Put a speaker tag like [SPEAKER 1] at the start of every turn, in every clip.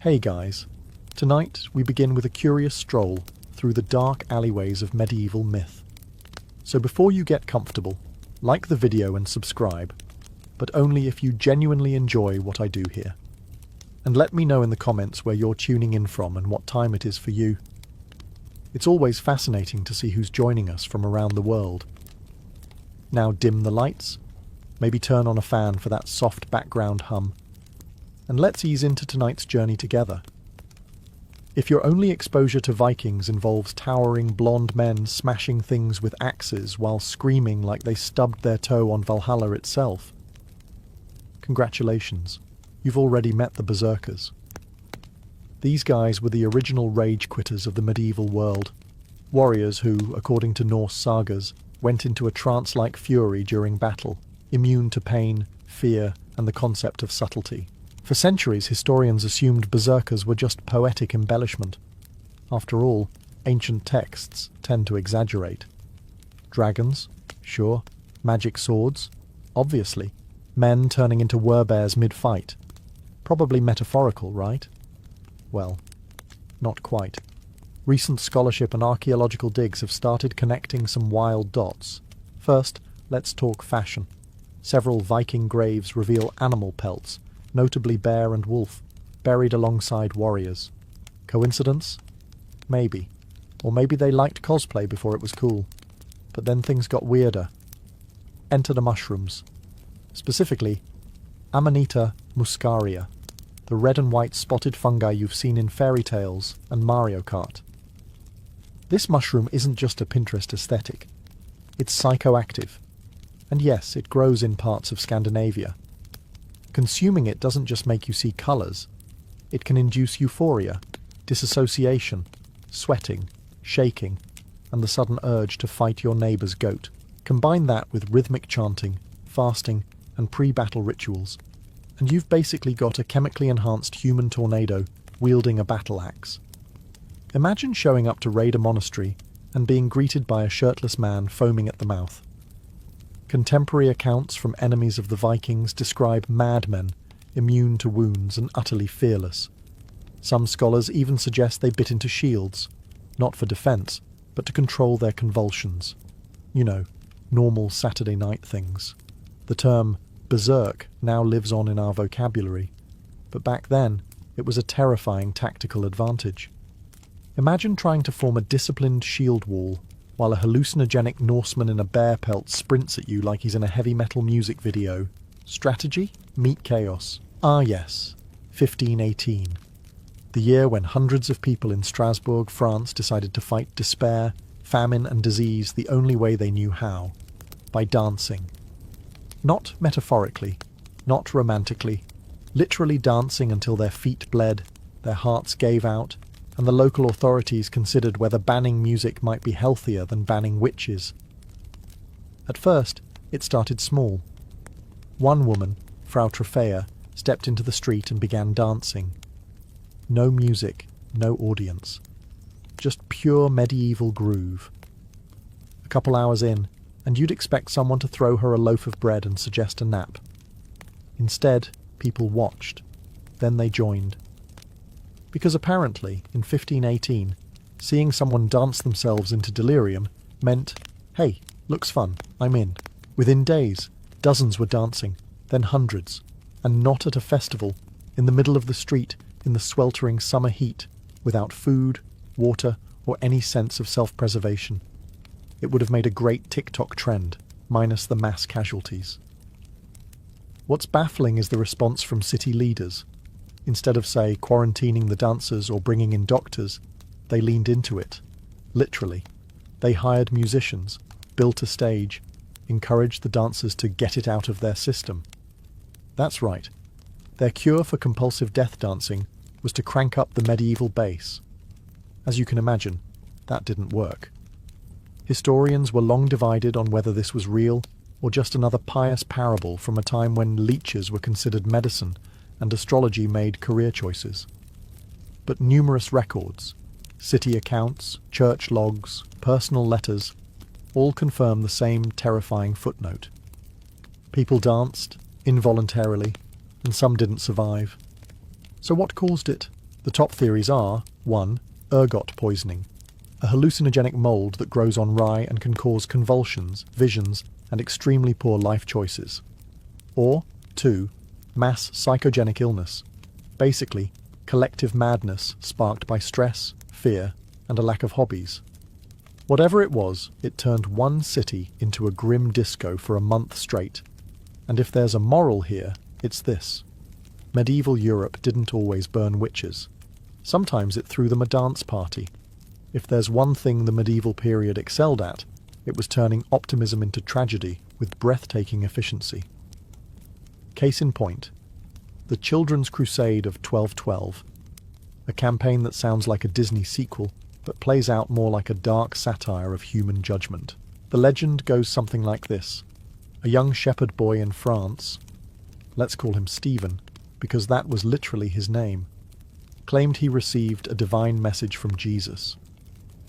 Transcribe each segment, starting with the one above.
[SPEAKER 1] Hey guys, tonight we begin with a curious stroll through the dark alleyways of medieval myth. So before you get comfortable, like the video and subscribe, but only if you genuinely enjoy what I do here. And let me know in the comments where you're tuning in from and what time it is for you. It's always fascinating to see who's joining us from around the world. Now dim the lights, maybe turn on a fan for that soft background hum, and let's ease into tonight's journey together. If your only exposure to Vikings involves towering blonde men smashing things with axes while screaming like they stubbed their toe on Valhalla itself, congratulations, you've already met the Berserkers. These guys were the original rage quitters of the medieval world, warriors who, according to Norse sagas, went into a trance-like fury during battle, immune to pain, fear, and the concept of subtlety. For centuries, historians assumed berserkers were just poetic embellishment. After all, ancient texts tend to exaggerate. Dragons? Sure. Magic swords? Obviously. Men turning into werebears mid-fight. Probably metaphorical, right? Well, not quite. Recent scholarship and archaeological digs have started connecting some wild dots. First, let's talk fashion. Several Viking graves reveal animal pelts, notably bear and wolf, buried alongside warriors. Coincidence? Maybe. Or maybe they liked cosplay before it was cool. But then things got weirder. Enter the mushrooms. Specifically, Amanita muscaria, the red and white spotted fungi you've seen in fairy tales and Mario Kart. This mushroom isn't just a Pinterest aesthetic. It's psychoactive. And yes, it grows in parts of Scandinavia. Consuming it doesn't just make you see colours. It can induce euphoria, disassociation, sweating, shaking, and the sudden urge to fight your neighbour's goat. Combine that with rhythmic chanting, fasting, and pre-battle rituals, and you've basically got a chemically enhanced human tornado wielding a battle axe. Imagine showing up to raid a monastery and being greeted by a shirtless man foaming at the mouth. Contemporary accounts from enemies of the Vikings describe madmen, immune to wounds and utterly fearless. Some scholars even suggest they bit into shields, not for defence, but to control their convulsions. You know, normal Saturday night things. The term berserk now lives on in our vocabulary, but back then it was a terrifying tactical advantage. Imagine trying to form a disciplined shield wall while a hallucinogenic Norseman in a bear pelt sprints at you like he's in a heavy metal music video. Strategy? Meet chaos. Ah yes, 1518. The year when hundreds of people in Strasbourg, France decided to fight despair, famine and disease the only way they knew how. By dancing. Not metaphorically, not romantically, literally dancing until their feet bled, their hearts gave out, and the local authorities considered whether banning music might be healthier than banning witches. At first, it started small. One woman, Frau Trofea, stepped into the street and began dancing. No music, no audience. Just pure medieval groove. A couple hours in, and you'd expect someone to throw her a loaf of bread and suggest a nap. Instead, people watched. Then they joined. Because apparently, in 1518, seeing someone dance themselves into delirium meant, hey, looks fun, I'm in. Within days, dozens were dancing, then hundreds, and not at a festival, in the middle of the street, in the sweltering summer heat, without food, water, or any sense of self-preservation. It would have made a great TikTok trend, minus the mass casualties. What's baffling is the response from city leaders. Instead of, say, quarantining the dancers or bringing in doctors, they leaned into it. Literally. They hired musicians, built a stage, encouraged the dancers to get it out of their system. That's right. Their cure for compulsive death dancing was to crank up the medieval bass. As you can imagine, that didn't work. Historians were long divided on whether this was real or just another pious parable from a time when leeches were considered medicine and astrology made career choices. But numerous records, city accounts, church logs, personal letters, all confirm the same terrifying footnote. People danced, involuntarily, and some didn't survive. So what caused it? The top theories are 1. Ergot poisoning, a hallucinogenic mold that grows on rye and can cause convulsions, visions, and extremely poor life choices. Or 2. Mass psychogenic illness, basically collective madness sparked by stress, fear, and a lack of hobbies. Whatever it was, it turned one city into a grim disco for a month straight. And if there's a moral here, it's this. Medieval Europe didn't always burn witches. Sometimes it threw them a dance party. If there's one thing the medieval period excelled at, it was turning optimism into tragedy with breathtaking efficiency. Case in point, the Children's Crusade of 1212, a campaign that sounds like a Disney sequel, but plays out more like a dark satire of human judgment. The legend goes something like this. A young shepherd boy in France, let's call him Stephen, because that was literally his name, claimed he received a divine message from Jesus.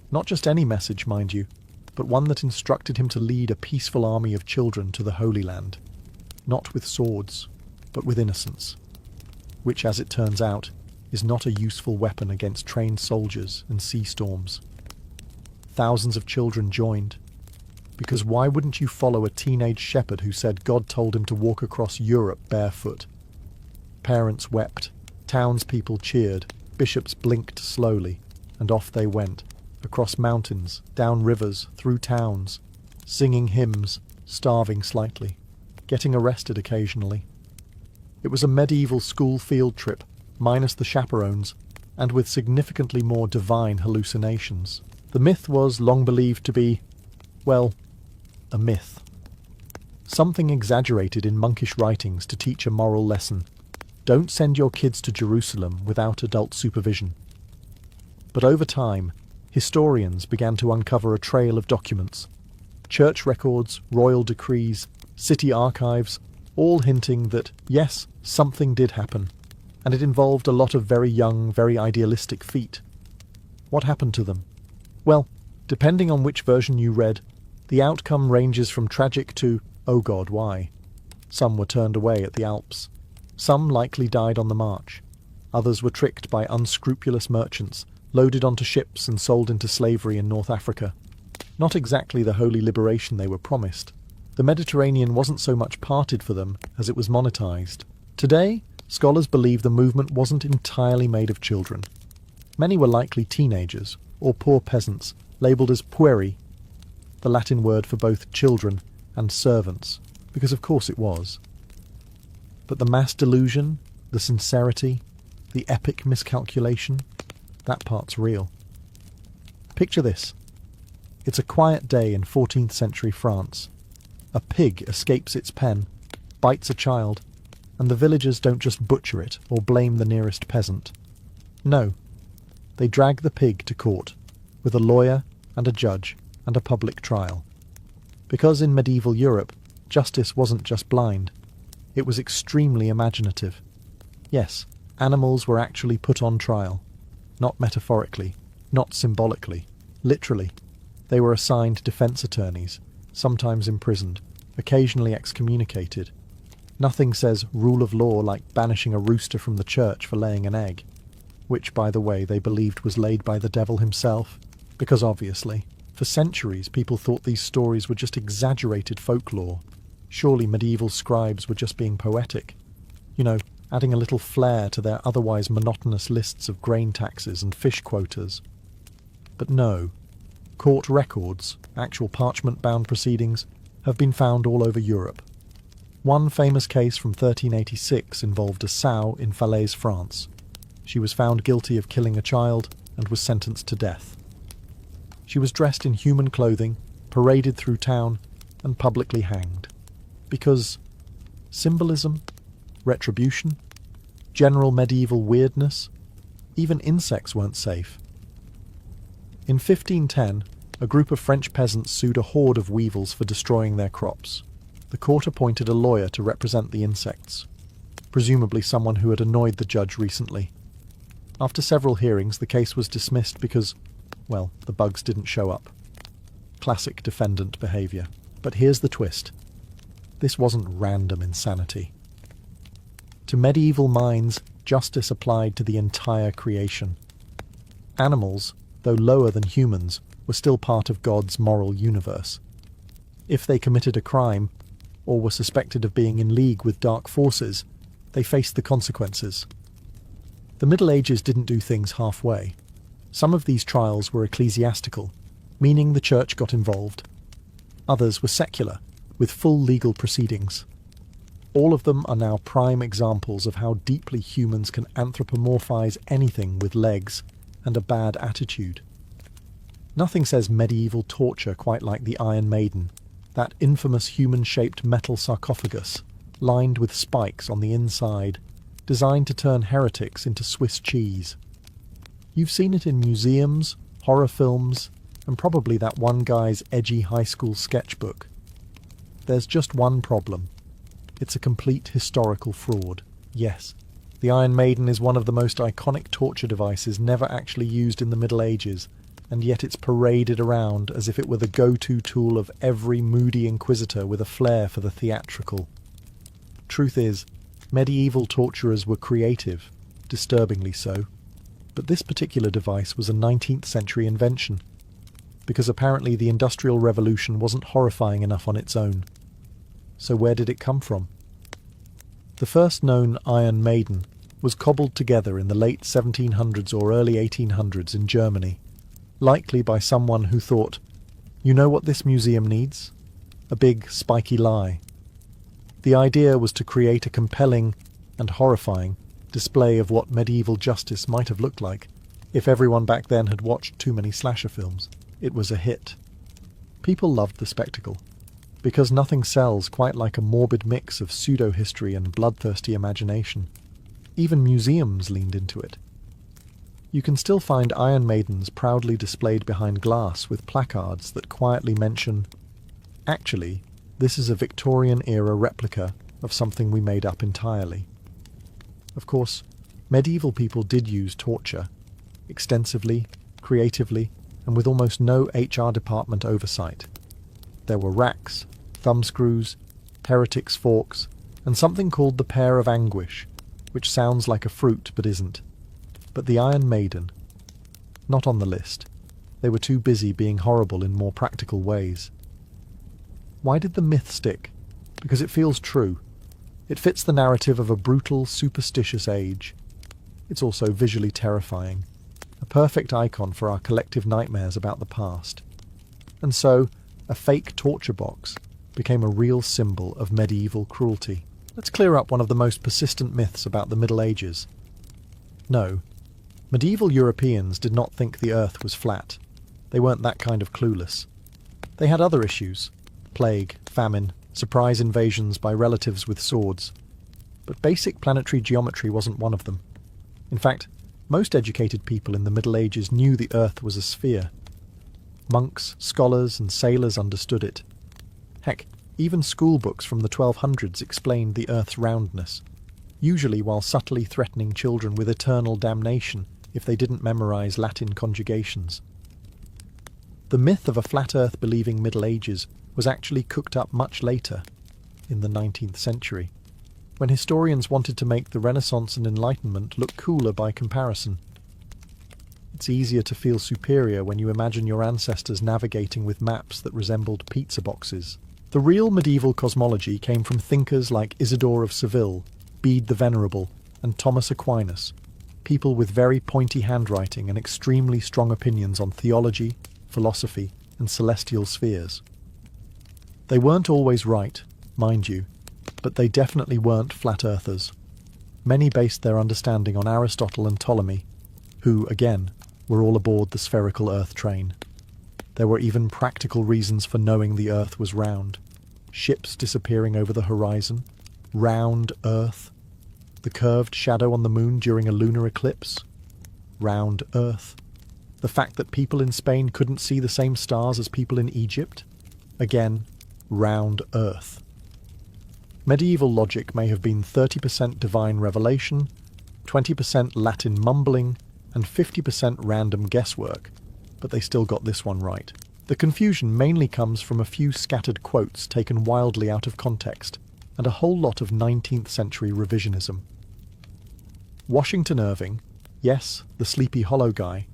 [SPEAKER 1] Not just any message, mind you, but one that instructed him to lead a peaceful army of children to the Holy Land, not with swords, but with innocence, which, as it turns out, is not a useful weapon against trained soldiers and sea storms. Thousands of children joined, because why wouldn't you follow a teenage shepherd who said God told him to walk across Europe barefoot? Parents wept, townspeople cheered, bishops blinked slowly, and off they went, across mountains, down rivers, through towns, singing hymns, starving slightly, getting arrested occasionally. It was a medieval school field trip, minus the chaperones, and with significantly more divine hallucinations. The myth was long believed to be, well, a myth. Something exaggerated in monkish writings to teach a moral lesson. Don't send your kids to Jerusalem without adult supervision. But over time, historians began to uncover a trail of documents. Church records, royal decrees, city archives, all hinting that, yes, something did happen, and it involved a lot of very young, very idealistic feet. What happened to them? Well, depending on which version you read, the outcome ranges from tragic to, oh God, why? Some were turned away at the Alps. Some likely died on the march. Others were tricked by unscrupulous merchants, loaded onto ships and sold into slavery in North Africa. Not exactly the holy liberation they were promised. The Mediterranean wasn't so much parted for them as it was monetized. Today, scholars believe the movement wasn't entirely made of children. Many were likely teenagers, or poor peasants, labelled as pueri, the Latin word for both children and servants, because of course it was. But the mass delusion, the sincerity, the epic miscalculation, that part's real. Picture this. It's a quiet day in 14th century France. A pig escapes its pen, bites a child, and the villagers don't just butcher it or blame the nearest peasant. No, they drag the pig to court, with a lawyer and a judge and a public trial. Because in medieval Europe, justice wasn't just blind, it was extremely imaginative. Yes, animals were actually put on trial. Not metaphorically, not symbolically, literally. They were assigned defense attorneys, sometimes imprisoned, occasionally excommunicated. Nothing says rule of law like banishing a rooster from the church for laying an egg, which, by the way, they believed was laid by the devil himself, because obviously, for centuries people thought these stories were just exaggerated folklore. Surely medieval scribes were just being poetic. You know, adding a little flair to their otherwise monotonous lists of grain taxes and fish quotas. But no. Court records, actual parchment-bound proceedings, have been found all over Europe. One famous case from 1386 involved a sow in Falaise, France. She was found guilty of killing a child and was sentenced to death. She was dressed in human clothing, paraded through town, and publicly hanged. Because symbolism, retribution, general medieval weirdness, even insects weren't safe. In 1510, a group of French peasants sued a horde of weevils for destroying their crops. The court appointed a lawyer to represent the insects, presumably someone who had annoyed the judge recently. After several hearings, the case was dismissed because, well, the bugs didn't show up. Classic defendant behaviour. But here's the twist. This wasn't random insanity. To medieval minds, justice applied to the entire creation. Animals, though lower than humans, were still part of God's moral universe. If they committed a crime, or were suspected of being in league with dark forces, they faced the consequences. The Middle Ages didn't do things halfway. Some of these trials were ecclesiastical, meaning the church got involved. Others were secular, with full legal proceedings. All of them are now prime examples of how deeply humans can anthropomorphize anything with legs and a bad attitude. Nothing says medieval torture quite like the Iron Maiden, that infamous human-shaped metal sarcophagus, lined with spikes on the inside, designed to turn heretics into Swiss cheese. You've seen it in museums, horror films, and probably that one guy's edgy high school sketchbook. There's just one problem. It's a complete historical fraud. Yes, the Iron Maiden is one of the most iconic torture devices never actually used in the Middle Ages, and yet it's paraded around as if it were the go-to tool of every moody inquisitor with a flair for the theatrical. Truth is, medieval torturers were creative, disturbingly so, but this particular device was a 19th century invention, because apparently the Industrial Revolution wasn't horrifying enough on its own. So where did it come from? The first known Iron Maiden was cobbled together in the late 1700s or early 1800s in Germany, likely by someone who thought, you know what this museum needs? A big, spiky lie. The idea was to create a compelling and horrifying display of what medieval justice might have looked like if everyone back then had watched too many slasher films. It was a hit. People loved the spectacle, because nothing sells quite like a morbid mix of pseudo-history and bloodthirsty imagination. Even museums leaned into it. You can still find Iron Maidens proudly displayed behind glass with placards that quietly mention, actually, this is a Victorian-era replica of something we made up entirely. Of course, medieval people did use torture, extensively, creatively, and with almost no HR department oversight. There were racks, thumbscrews, heretics' forks, and something called the Pear of Anguish, which sounds like a fruit but isn't. But the Iron Maiden, not on the list. They were too busy being horrible in more practical ways. Why did the myth stick? Because it feels true. It fits the narrative of a brutal, superstitious age. It's also visually terrifying, a perfect icon for our collective nightmares about the past. And so, a fake torture box became a real symbol of medieval cruelty. Let's clear up one of the most persistent myths about the Middle Ages. No, medieval Europeans did not think the earth was flat. They weren't that kind of clueless. They had other issues: plague, famine, surprise invasions by relatives with swords. But basic planetary geometry wasn't one of them. In fact, most educated people in the Middle Ages knew the earth was a sphere. Monks, scholars, and sailors understood it. Heck, even school books from the 1200s explained the earth's roundness, usually while subtly threatening children with eternal damnation if they didn't memorize Latin conjugations. The myth of a flat earth believing Middle Ages was actually cooked up much later, in the 19th century, when historians wanted to make the Renaissance and Enlightenment look cooler by comparison. It's easier to feel superior when you imagine your ancestors navigating with maps that resembled pizza boxes. The real medieval cosmology came from thinkers like Isidore of Seville, Bede the Venerable, and Thomas Aquinas, people with very pointy handwriting and extremely strong opinions on theology, philosophy, and celestial spheres. They weren't always right, mind you, but they definitely weren't flat earthers. Many based their understanding on Aristotle and Ptolemy, who, again, were all aboard the spherical Earth train. There were even practical reasons for knowing the Earth was round. Ships disappearing over the horizon, round Earth, the curved shadow on the moon during a lunar eclipse, round Earth, the fact that people in Spain couldn't see the same stars as people in Egypt, again, round Earth. Medieval logic may have been 30% divine revelation, 20% Latin mumbling, and 50% random guesswork, but they still got this one right. The confusion mainly comes from a few scattered quotes taken wildly out of context, and a whole lot of 19th century revisionism. Washington Irving, yes, the Sleepy Hollow guy,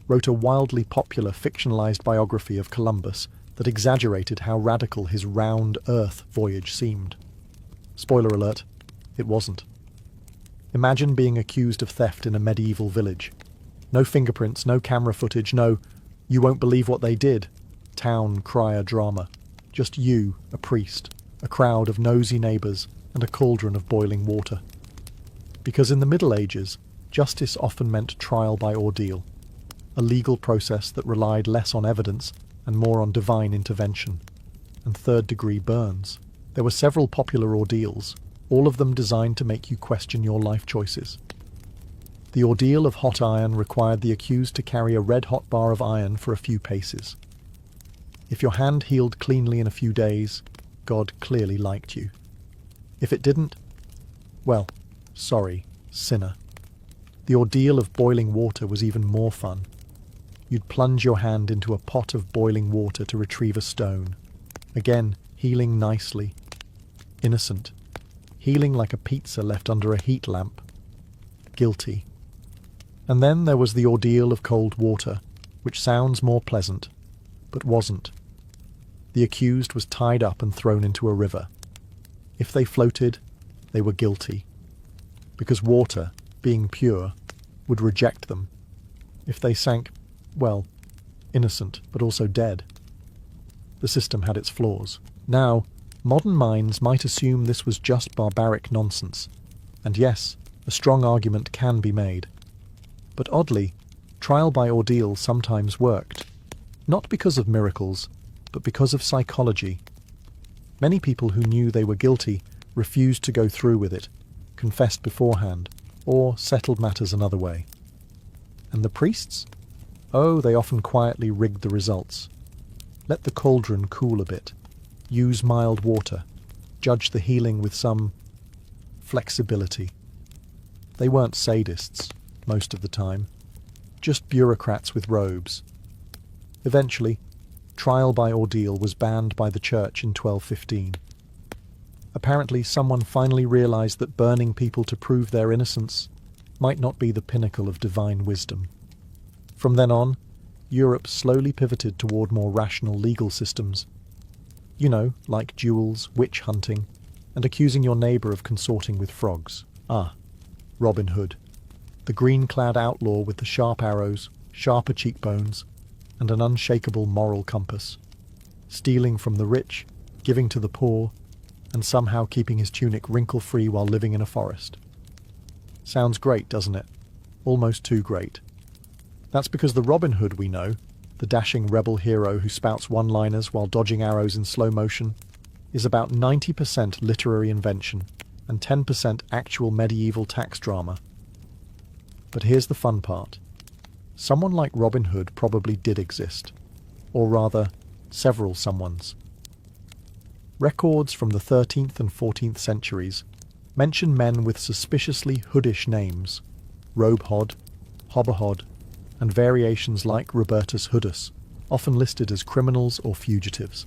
[SPEAKER 1] wrote a wildly popular fictionalized biography of Columbus that exaggerated how radical his round Earth voyage seemed. Spoiler alert, it wasn't. Imagine being accused of theft in a medieval village. No fingerprints, no camera footage, no "you won't believe what they did" town crier drama. Just you, a priest, a crowd of nosy neighbours, and a cauldron of boiling water. Because in the Middle Ages, justice often meant trial by ordeal, a legal process that relied less on evidence and more on divine intervention, and third-degree burns. There were several popular ordeals, all of them designed to make you question your life choices. The ordeal of hot iron required the accused to carry a red-hot bar of iron for a few paces. If your hand healed cleanly in a few days, God clearly liked you. If it didn't, well, sorry, sinner. The ordeal of boiling water was even more fun. You'd plunge your hand into a pot of boiling water to retrieve a stone. Again, healing nicely. Innocent. Healing like a pizza left under a heat lamp. Guilty. And then there was the ordeal of cold water, which sounds more pleasant, but wasn't. The accused was tied up and thrown into a river. If they floated, they were guilty, because water, being pure, would reject them. If they sank, well, innocent, but also dead. The system had its flaws. Now, modern minds might assume this was just barbaric nonsense, and yes, a strong argument can be made. But oddly, trial by ordeal sometimes worked, not because of miracles, but because of psychology. Many people who knew they were guilty refused to go through with it, confessed beforehand, or settled matters another way. And the priests? Oh, they often quietly rigged the results. Let the cauldron cool a bit. Use mild water. Judge the healing with some flexibility. They weren't sadists, most of the time. Just bureaucrats with robes. Eventually, trial by ordeal was banned by the church in 1215. Apparently, someone finally realized that burning people to prove their innocence might not be the pinnacle of divine wisdom. From then on, Europe slowly pivoted toward more rational legal systems. You know, like duels, witch hunting, and accusing your neighbour of consorting with frogs. Ah, Robin Hood, the green-clad outlaw with the sharp arrows, sharper cheekbones, and an unshakable moral compass, stealing from the rich, giving to the poor, and somehow keeping his tunic wrinkle-free while living in a forest. Sounds great, doesn't it? Almost too great. That's because the Robin Hood we know, the dashing rebel hero who spouts one-liners while dodging arrows in slow motion, is about 90% literary invention and 10% actual medieval tax drama. But here's the fun part. Someone like Robin Hood probably did exist, or rather, several someones. Records from the 13th and 14th centuries mention men with suspiciously hoodish names, Robehod, Hobahod, and variations like Robertus Hoodus, often listed as criminals or fugitives.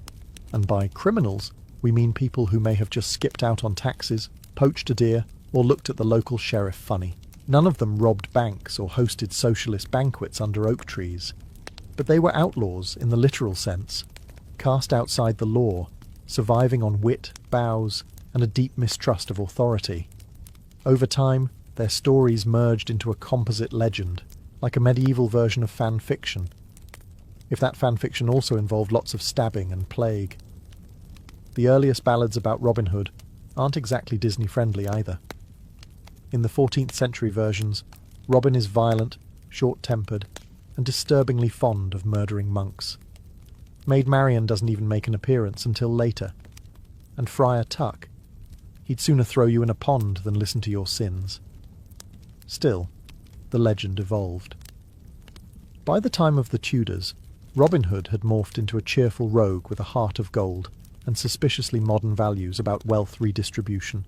[SPEAKER 1] And by criminals, we mean people who may have just skipped out on taxes, poached a deer, or looked at the local sheriff funny. None of them robbed banks or hosted socialist banquets under oak trees, but they were outlaws in the literal sense, cast outside the law, surviving on wit, bows, and a deep mistrust of authority. Over time, their stories merged into a composite legend, like a medieval version of fan fiction, if that fan fiction also involved lots of stabbing and plague. The earliest ballads about Robin Hood aren't exactly Disney-friendly either. In the 14th century versions, Robin is violent, short-tempered, and disturbingly fond of murdering monks. Maid Marian doesn't even make an appearance until later. And Friar Tuck, he'd sooner throw you in a pond than listen to your sins. Still, the legend evolved. By the time of the Tudors, Robin Hood had morphed into a cheerful rogue with a heart of gold and suspiciously modern values about wealth redistribution.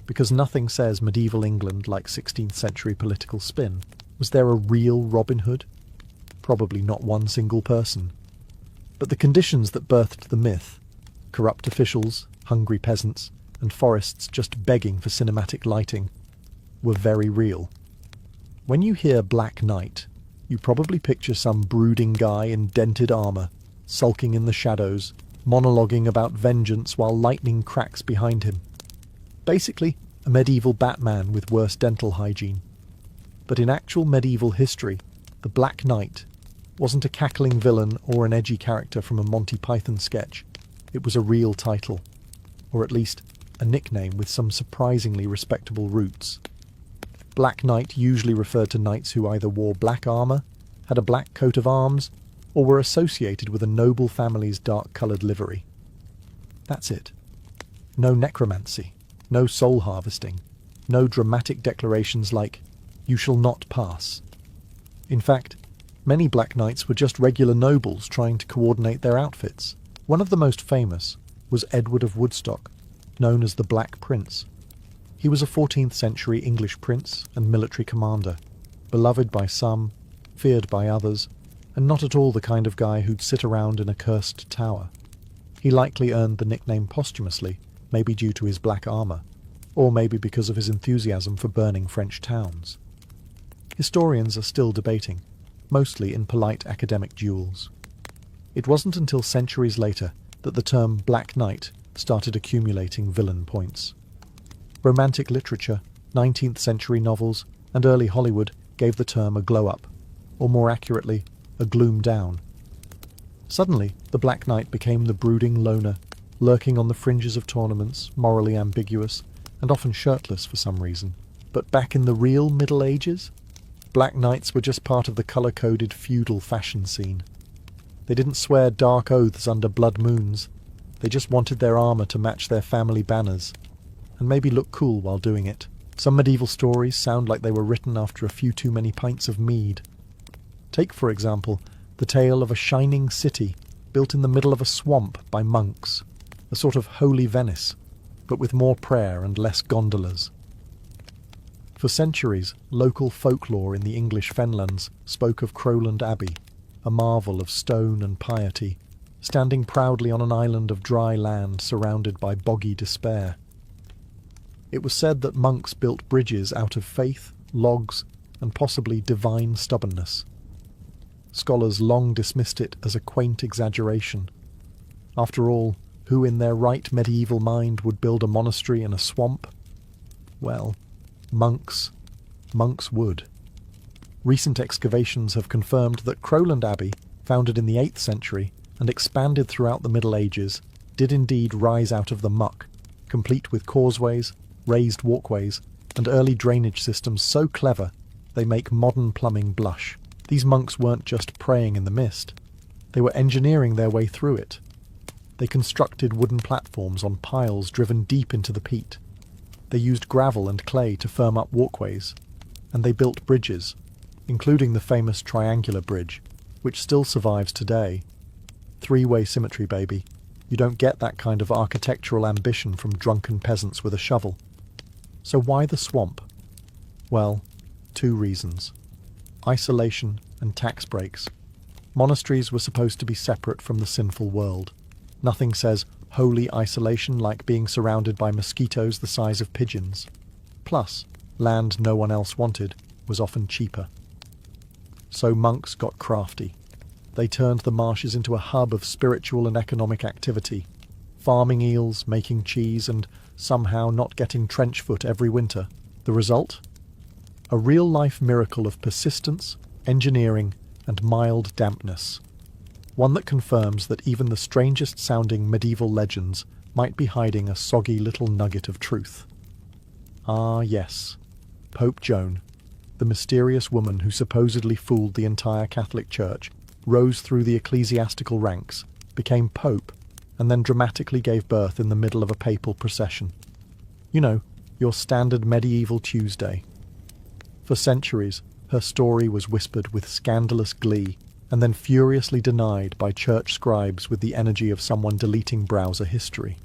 [SPEAKER 1] Because nothing says medieval England like 16th century political spin. Was there a real Robin Hood? Probably not one single person. But the conditions that birthed the myth, corrupt officials, hungry peasants, and forests just begging for cinematic lighting, were very real. When you hear Black Knight, you probably picture some brooding guy in dented armour, sulking in the shadows, monologuing about vengeance while lightning cracks behind him. Basically, a medieval Batman with worse dental hygiene. But in actual medieval history, the Black Knight wasn't a cackling villain or an edgy character from a Monty Python sketch. It was a real title, or at least a nickname with some surprisingly respectable roots. Black Knight usually referred to knights who either wore black armour, had a black coat of arms, or were associated with a noble family's dark-coloured livery. That's it. No necromancy, no soul harvesting, no dramatic declarations like, "You shall not pass." In fact, many Black Knights were just regular nobles trying to coordinate their outfits. One of the most famous was Edward of Woodstock, known as the Black Prince. He was a 14th century English prince and military commander, beloved by some, feared by others, and not at all the kind of guy who'd sit around in a cursed tower. He likely earned the nickname posthumously, maybe due to his black armour, or maybe because of his enthusiasm for burning French towns. Historians are still debating, mostly in polite academic duels. It wasn't until centuries later that the term Black Knight started accumulating villain points. Romantic literature, 19th century novels, and early Hollywood gave the term a glow-up, or more accurately, a gloom down. Suddenly, the Black Knight became the brooding loner, lurking on the fringes of tournaments, morally ambiguous, and often shirtless for some reason. But back in the real Middle Ages, Black Knights were just part of the colour-coded feudal fashion scene. They didn't swear dark oaths under blood moons. They just wanted their armour to match their family banners, and maybe look cool while doing it. Some medieval stories sound like they were written after a few too many pints of mead. Take, for example, the tale of a shining city built in the middle of a swamp by monks, a sort of holy Venice, but with more prayer and less gondolas. For centuries, local folklore in the English fenlands spoke of Crowland Abbey, a marvel of stone and piety, standing proudly on an island of dry land surrounded by boggy despair. It was said that monks built bridges out of faith, logs, and possibly divine stubbornness. Scholars long dismissed it as a quaint exaggeration. After all, who in their right medieval mind would build a monastery in a swamp? Well, monks would. Recent excavations have confirmed that Crowland Abbey, founded in the 8th century and expanded throughout the Middle Ages, did indeed rise out of the muck, complete with causeways, raised walkways, and early drainage systems so clever they make modern plumbing blush. These monks weren't just praying in the mist, they were engineering their way through it. They constructed wooden platforms on piles driven deep into the peat. They used gravel and clay to firm up walkways, and they built bridges, including the famous triangular bridge, which still survives today. Three-way symmetry, baby. You don't get that kind of architectural ambition from drunken peasants with a shovel. So why the swamp? Well, 2 reasons. Isolation and tax breaks. Monasteries were supposed to be separate from the sinful world. Nothing says holy isolation like being surrounded by mosquitoes the size of pigeons. Plus, land no one else wanted was often cheaper. So monks got crafty. They turned the marshes into a hub of spiritual and economic activity, farming eels, making cheese, and somehow not getting trench foot every winter. The result? A real-life miracle of persistence, engineering, and mild dampness. One that confirms that even the strangest-sounding medieval legends might be hiding a soggy little nugget of truth. Ah, yes. Pope Joan, the mysterious woman who supposedly fooled the entire Catholic Church, rose through the ecclesiastical ranks, became pope, and then dramatically gave birth in the middle of a papal procession. You know, your standard medieval Tuesday. For centuries, her story was whispered with scandalous glee, and then furiously denied by church scribes with the energy of someone deleting browser history.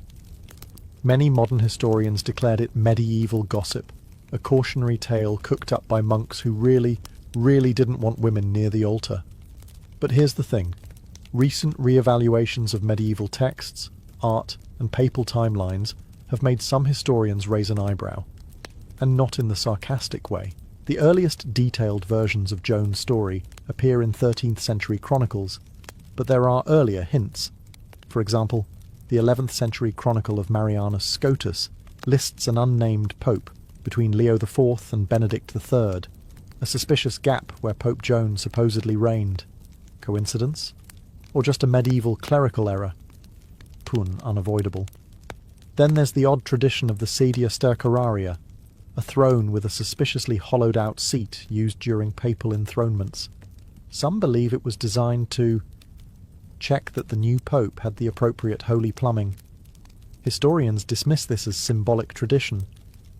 [SPEAKER 1] Many modern historians declared it medieval gossip, a cautionary tale cooked up by monks who really didn't want women near the altar. But here's the thing. Recent re-evaluations of medieval texts, art, and papal timelines have made some historians raise an eyebrow. and not in the sarcastic way. The earliest detailed versions of Joan's story appear in 13th century chronicles, but there are earlier hints. For example, the 11th century chronicle of Marianus Scotus lists an unnamed pope between Leo IV and Benedict III, a suspicious gap where Pope Joan supposedly reigned. Coincidence? Or just a medieval clerical error? Pun unavoidable. Then there's the odd tradition of the sedia stercoraria, a throne with a suspiciously hollowed-out seat used during papal enthronements. Some believe it was designed to check that the new pope had the appropriate holy plumbing. Historians dismiss this as symbolic tradition,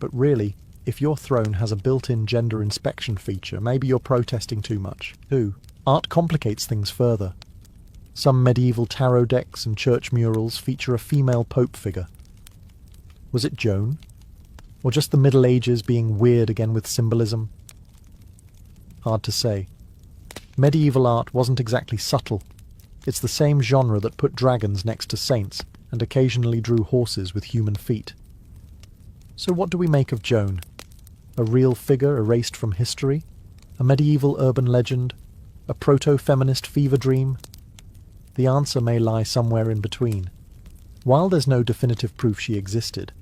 [SPEAKER 1] but really, if your throne has a built-in gender inspection feature, maybe you're protesting too much. 2. Art complicates things further. Some medieval tarot decks and church murals feature a female pope figure. Was it Joan? Or just the Middle Ages being weird again with symbolism? Hard to say. Medieval art wasn't exactly subtle. It's the same genre that put dragons next to saints and occasionally drew horses with human feet. So what do we make of Joan? A real figure erased from history? A medieval urban legend? A proto-feminist fever dream? The answer may lie somewhere in between. While there's no definitive proof she existed,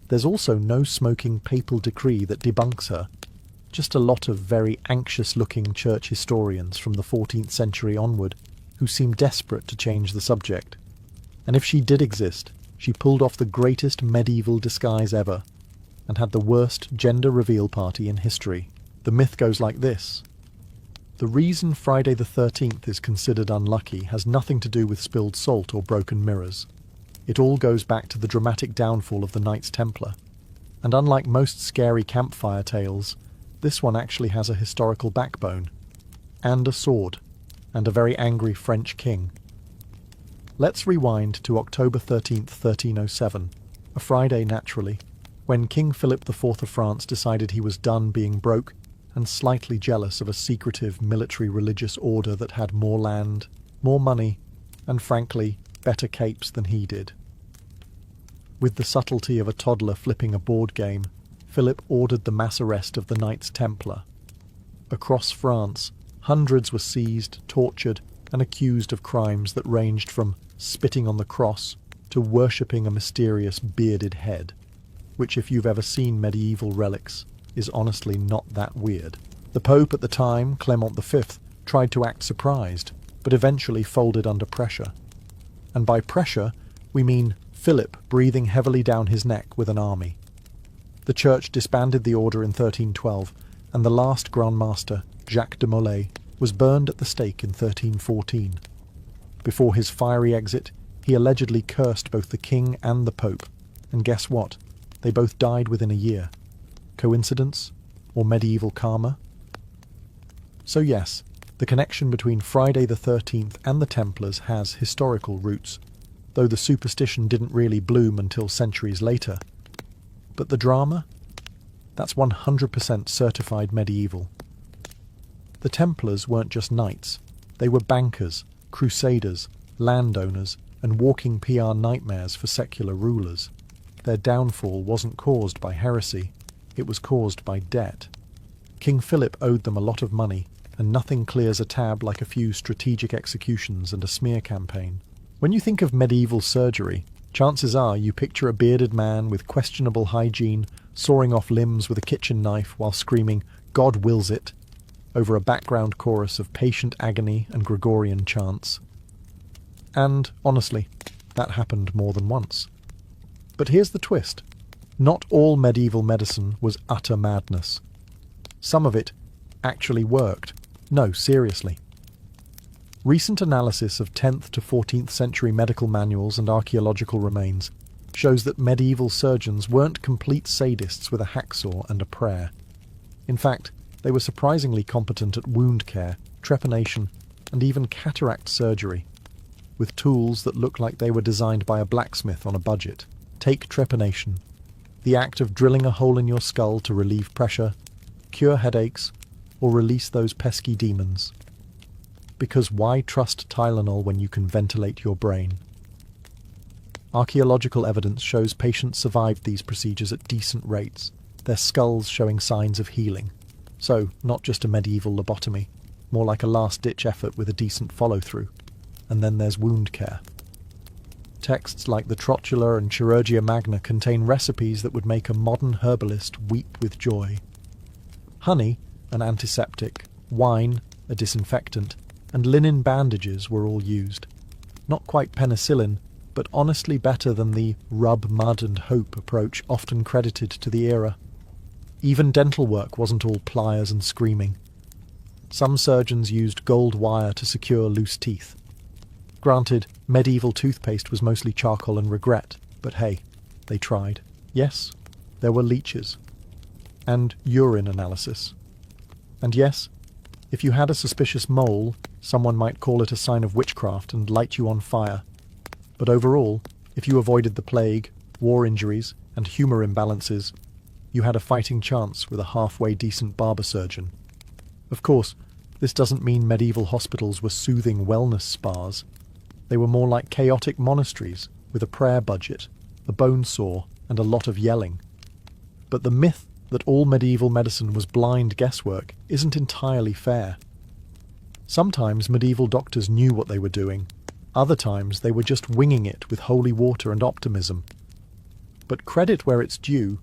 [SPEAKER 1] there's also no smoking papal decree that debunks her. Just a lot of very anxious-looking church historians from the 14th century onward who seem desperate to change the subject. And if she did exist, she pulled off the greatest medieval disguise ever, and had the worst gender reveal party in history. The myth goes like this. The reason Friday the 13th is considered unlucky has nothing to do with spilled salt or broken mirrors. It all goes back to the dramatic downfall of the Knights Templar. And unlike most scary campfire tales, this one actually has a historical backbone, and a sword, and a very angry French king. Let's rewind to October 13th, 1307, a Friday naturally, when King Philip IV of France decided he was done being broke and slightly jealous of a secretive military religious order that had more land, more money, and frankly, better capes than he did. With the subtlety of a toddler flipping a board game, Philip ordered the mass arrest of the Knights Templar. Across France, hundreds were seized, tortured, and accused of crimes that ranged from spitting on the cross to worshipping a mysterious bearded head, which, if you've ever seen medieval relics, is honestly not that weird. The Pope at the time, Clement V, tried to act surprised, but eventually folded under pressure. And by pressure, we mean Philip breathing heavily down his neck with an army. The church disbanded the order in 1312, and the last Grand Master, Jacques de Molay, was burned at the stake in 1314. Before his fiery exit, he allegedly cursed both the king and the Pope, and guess what? They both died within a year. Coincidence? Or medieval karma? So yes, the connection between Friday the 13th and the Templars has historical roots, though the superstition didn't really bloom until centuries later. But the drama? That's 100% certified medieval. The Templars weren't just knights. They were bankers, crusaders, landowners, and walking PR nightmares for secular rulers. Their downfall wasn't caused by heresy, it was caused by debt. King Philip owed them a lot of money, and nothing clears a tab like a few strategic executions and a smear campaign. When you think of medieval surgery, chances are you picture a bearded man with questionable hygiene sawing off limbs with a kitchen knife while screaming, "God wills it," over a background chorus of patient agony and Gregorian chants. And, honestly, that happened more than once. But here's the twist. Not all medieval medicine was utter madness. Some of it actually worked. No, seriously. Recent analysis of 10th to 14th century medical manuals and archaeological remains shows that medieval surgeons weren't complete sadists with a hacksaw and a prayer. In fact, they were surprisingly competent at wound care, trepanation, and even cataract surgery, with tools that look like they were designed by a blacksmith on a budget. Take trepanation, the act of drilling a hole in your skull to relieve pressure, cure headaches, or release those pesky demons. Because why trust Tylenol when you can ventilate your brain? Archaeological evidence shows patients survived these procedures at decent rates, their skulls showing signs of healing. So, not just a medieval lobotomy, more like a last-ditch effort with a decent follow-through. And then there's wound care. Texts like the Trotula and Chirurgia Magna contain recipes that would make a modern herbalist weep with joy. Honey, an antiseptic, wine, a disinfectant, and linen bandages were all used. Not quite penicillin, but honestly better than the rub mud and hope approach often credited to the era. Even dental work wasn't all pliers and screaming. Some surgeons used gold wire to secure loose teeth. Granted, medieval toothpaste was mostly charcoal and regret, but hey, they tried. Yes, there were leeches. And urine analysis. And yes, if you had a suspicious mole, someone might call it a sign of witchcraft and light you on fire. But overall, if you avoided the plague, war injuries, and humour imbalances, you had a fighting chance with a halfway decent barber surgeon. Of course, this doesn't mean medieval hospitals were soothing wellness spas. They were more like chaotic monasteries, with a prayer budget, a bone saw, and a lot of yelling. But the myth that all medieval medicine was blind guesswork isn't entirely fair. Sometimes medieval doctors knew what they were doing. Other times they were just winging it with holy water and optimism. But credit where it's due,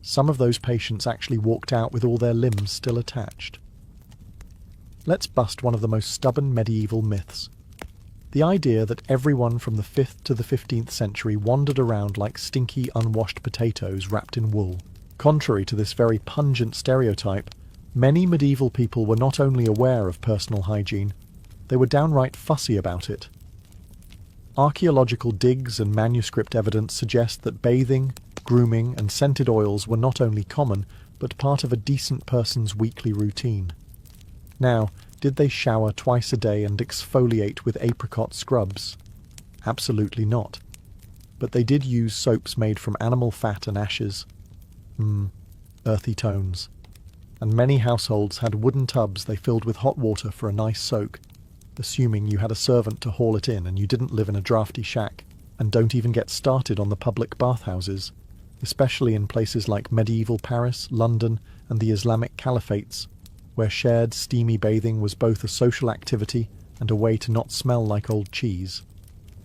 [SPEAKER 1] some of those patients actually walked out with all their limbs still attached. Let's bust one of the most stubborn medieval myths. The idea that everyone from the 5th to the 15th century wandered around like stinky, unwashed potatoes wrapped in wool. Contrary to this very pungent stereotype, many medieval people were not only aware of personal hygiene, they were downright fussy about it. Archaeological digs and manuscript evidence suggest that bathing, grooming, and scented oils were not only common, but part of a decent person's weekly routine. Now, did they shower twice a day and exfoliate with apricot scrubs? Absolutely not. But they did use soaps made from animal fat and ashes. Earthy tones. And many households had wooden tubs they filled with hot water for a nice soak, assuming you had a servant to haul it in and you didn't live in a drafty shack. And don't even get started on the public bathhouses, especially in places like medieval Paris, London, and the Islamic caliphates, where shared steamy bathing was both a social activity and a way to not smell like old cheese.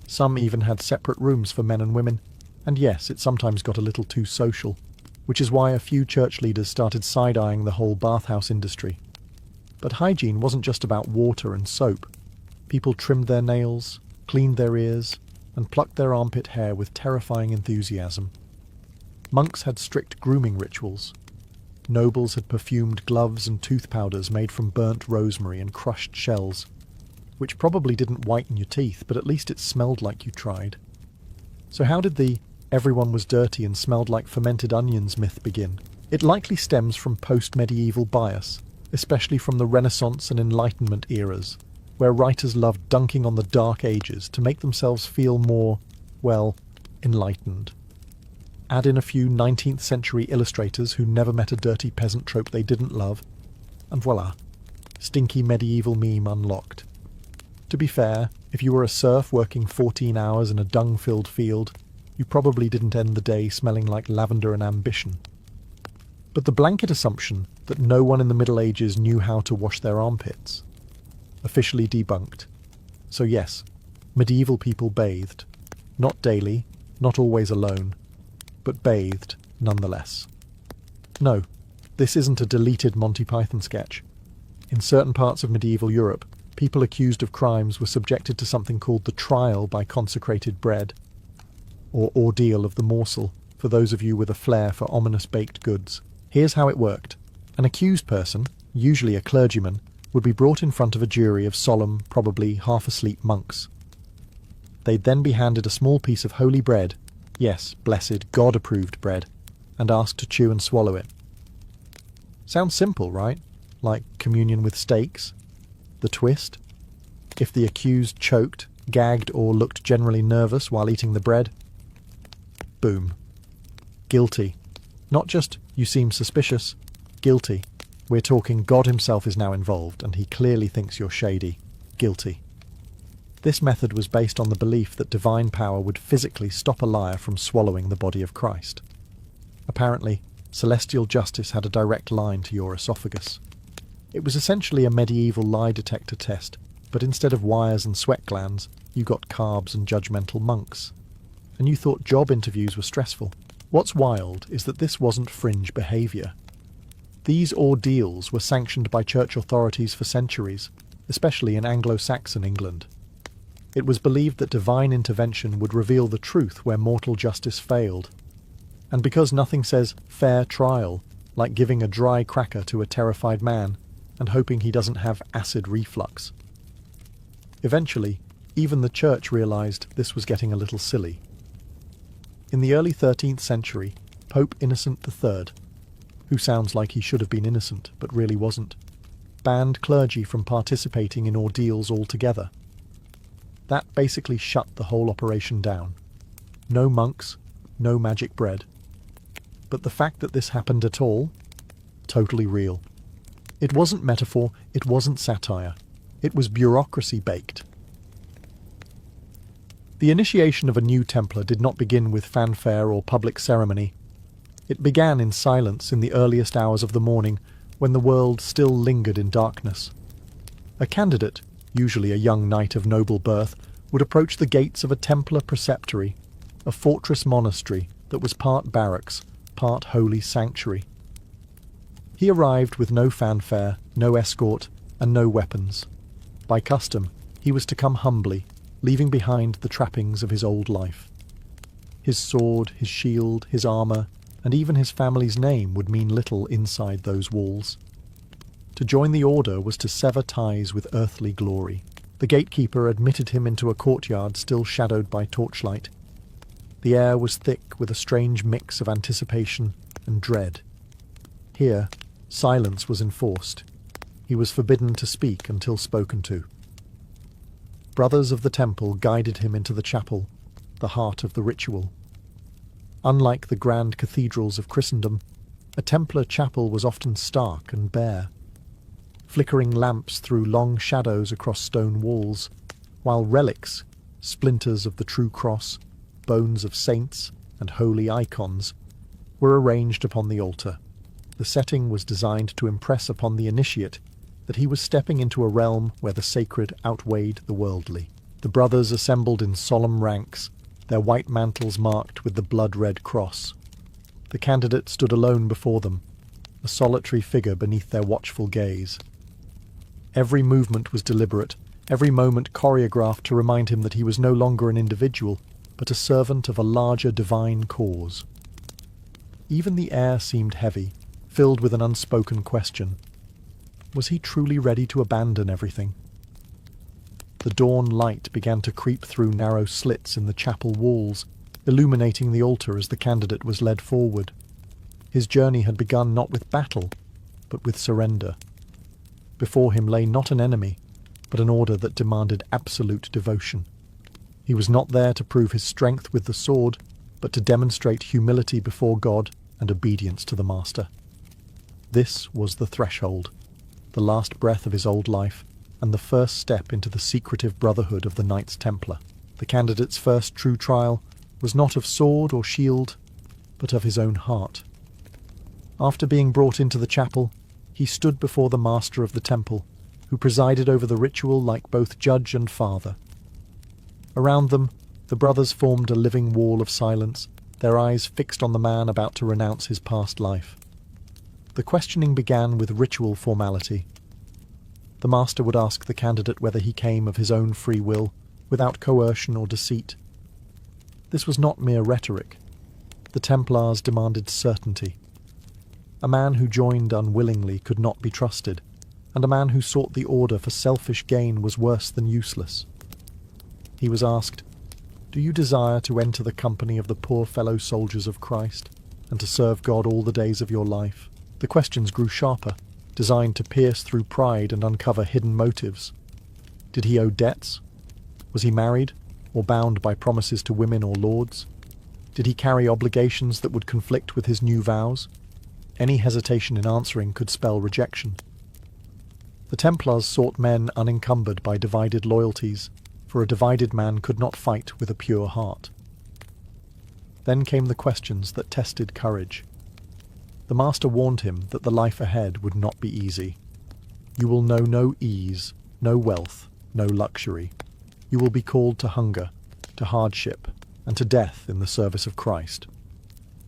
[SPEAKER 1] Some even had separate rooms for men and women, and yes, it sometimes got a little too social, which is why a few church leaders started side-eyeing the whole bathhouse industry. But hygiene wasn't just about water and soap. People trimmed their nails, cleaned their ears, and plucked their armpit hair with terrifying enthusiasm. Monks had strict grooming rituals. Nobles had perfumed gloves and tooth powders made from burnt rosemary and crushed shells, which probably didn't whiten your teeth, but at least it smelled like you tried. So how did the everyone was dirty and smelled like fermented onions myth begin? It likely stems from post-medieval bias, especially from the Renaissance and Enlightenment eras, where writers loved dunking on the Dark Ages to make themselves feel more, well, enlightened. Add in a few 19th century illustrators who never met a dirty peasant trope they didn't love, and voila, stinky medieval meme unlocked. To be fair, if you were a serf working 14 hours in a dung-filled field, you probably didn't end the day smelling like lavender and ambition. But the blanket assumption that no one in the Middle Ages knew how to wash their armpits, officially debunked. So yes, medieval people bathed. Not daily, not always alone, but bathed nonetheless. No, this isn't a deleted Monty Python sketch. In certain parts of medieval Europe, people accused of crimes were subjected to something called the trial by consecrated bread, or ordeal of the morsel, for those of you with a flair for ominous baked goods. Here's how it worked. An accused person, usually a clergyman, would be brought in front of a jury of solemn, probably half-asleep monks. They'd then be handed a small piece of holy bread, yes, blessed, God-approved bread, and asked to chew and swallow it. Sounds simple, right? Like communion with steaks? The twist? If the accused choked, gagged, or looked generally nervous while eating the bread, boom. Guilty. Not just, you seem suspicious. Guilty. We're talking God himself is now involved, and he clearly thinks you're shady. Guilty. This method was based on the belief that divine power would physically stop a liar from swallowing the body of Christ. Apparently, celestial justice had a direct line to your esophagus. It was essentially a medieval lie detector test, but instead of wires and sweat glands, you got carbs and judgmental monks. And you thought job interviews were stressful. What's wild is that this wasn't fringe behaviour. These ordeals were sanctioned by church authorities for centuries, especially in Anglo-Saxon England. It was believed that divine intervention would reveal the truth where mortal justice failed. And because nothing says fair trial, like giving a dry cracker to a terrified man and hoping he doesn't have acid reflux. Eventually, even the church realised this was getting a little silly. In the early 13th century, Pope Innocent III, who sounds like he should have been innocent but really wasn't, banned clergy from participating in ordeals altogether. That basically shut the whole operation down. No monks, no magic bread. But the fact that this happened at all? Totally real. It wasn't metaphor, it wasn't satire. It was bureaucracy baked. The initiation of a new Templar did not begin with fanfare or public ceremony. It began in silence in the earliest hours of the morning, when the world still lingered in darkness. A candidate, usually a young knight of noble birth, would approach the gates of a Templar preceptory, a fortress monastery that was part barracks, part holy sanctuary. He arrived with no fanfare, no escort, and no weapons. By custom, he was to come humbly, leaving behind the trappings of his old life. His sword, his shield, his armour, and even his family's name would mean little inside those walls. To join the order was to sever ties with earthly glory. The gatekeeper admitted him into a courtyard still shadowed by torchlight. The air was thick with a strange mix of anticipation and dread. Here, silence was enforced. He was forbidden to speak until spoken to. Brothers of the temple guided him into the chapel, the heart of the ritual. Unlike the grand cathedrals of Christendom, a Templar chapel was often stark and bare. Flickering lamps threw long shadows across stone walls, while relics, splinters of the true cross, bones of saints, and holy icons, were arranged upon the altar. The setting was designed to impress upon the initiate that he was stepping into a realm where the sacred outweighed the worldly. The brothers assembled in solemn ranks, their white mantles marked with the blood-red cross. The candidate stood alone before them, a solitary figure beneath their watchful gaze. Every movement was deliberate, every moment choreographed to remind him that he was no longer an individual, but a servant of a larger divine cause. Even the air seemed heavy, filled with an unspoken question. Was he truly ready to abandon everything? The dawn light began to creep through narrow slits in the chapel walls, illuminating the altar as the candidate was led forward. His journey had begun not with battle, but with surrender. Before him lay not an enemy, but an order that demanded absolute devotion. He was not there to prove his strength with the sword, but to demonstrate humility before God and obedience to the Master. This was the threshold, the last breath of his old life, and the first step into the secretive brotherhood of the Knights Templar. The candidate's first true trial was not of sword or shield, but of his own heart. After being brought into the chapel, he stood before the master of the temple, who presided over the ritual like both judge and father. Around them, the brothers formed a living wall of silence, their eyes fixed on the man about to renounce his past life. The questioning began with ritual formality. The master would ask the candidate whether he came of his own free will, without coercion or deceit. This was not mere rhetoric. The Templars demanded certainty. A man who joined unwillingly could not be trusted, and a man who sought the order for selfish gain was worse than useless. He was asked, "Do you desire to enter the company of the poor fellow soldiers of Christ, and to serve God all the days of your life?" The questions grew sharper, designed to pierce through pride and uncover hidden motives. Did he owe debts? Was he married, or bound by promises to women or lords? Did he carry obligations that would conflict with his new vows? Any hesitation in answering could spell rejection. The Templars sought men unencumbered by divided loyalties, for a divided man could not fight with a pure heart. Then came the questions that tested courage. The master warned him that the life ahead would not be easy. You will know no ease, no wealth, no luxury. You will be called to hunger, to hardship, and to death in the service of Christ.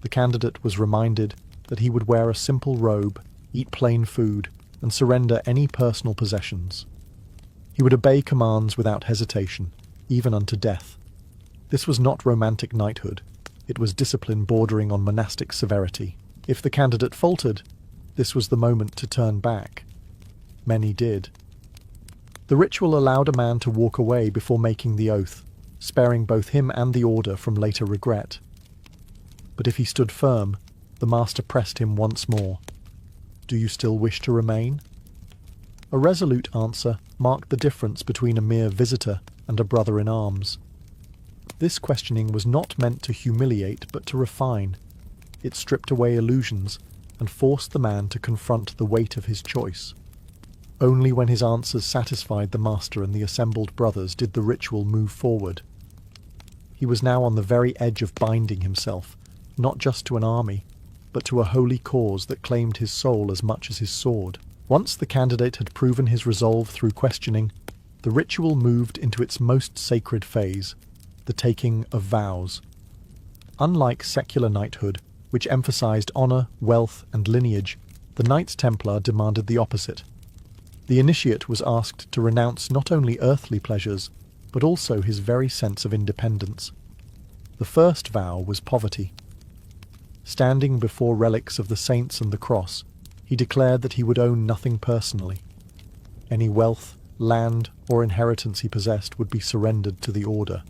[SPEAKER 1] The candidate was reminded that he would wear a simple robe, eat plain food, and surrender any personal possessions. He would obey commands without hesitation, even unto death. This was not romantic knighthood. It was discipline bordering on monastic severity. If the candidate faltered, this was the moment to turn back. Many did. The ritual allowed a man to walk away before making the oath, sparing both him and the order from later regret. But if he stood firm, the master pressed him once more. Do you still wish to remain? A resolute answer marked the difference between a mere visitor and a brother in arms. This questioning was not meant to humiliate but to refine. It stripped away illusions and forced the man to confront the weight of his choice. Only when his answers satisfied the master and the assembled brothers did the ritual move forward. He was now on the very edge of binding himself, not just to an army, but to a holy cause that claimed his soul as much as his sword. Once the candidate had proven his resolve through questioning, the ritual moved into its most sacred phase, the taking of vows. Unlike secular knighthood, which emphasized honor, wealth, and lineage, the Knights Templar demanded the opposite. The initiate was asked to renounce not only earthly pleasures, but also his very sense of independence. The first vow was poverty. Standing before relics of the saints and the cross, he declared that he would own nothing personally. Any wealth, land, or inheritance he possessed would be surrendered to the order.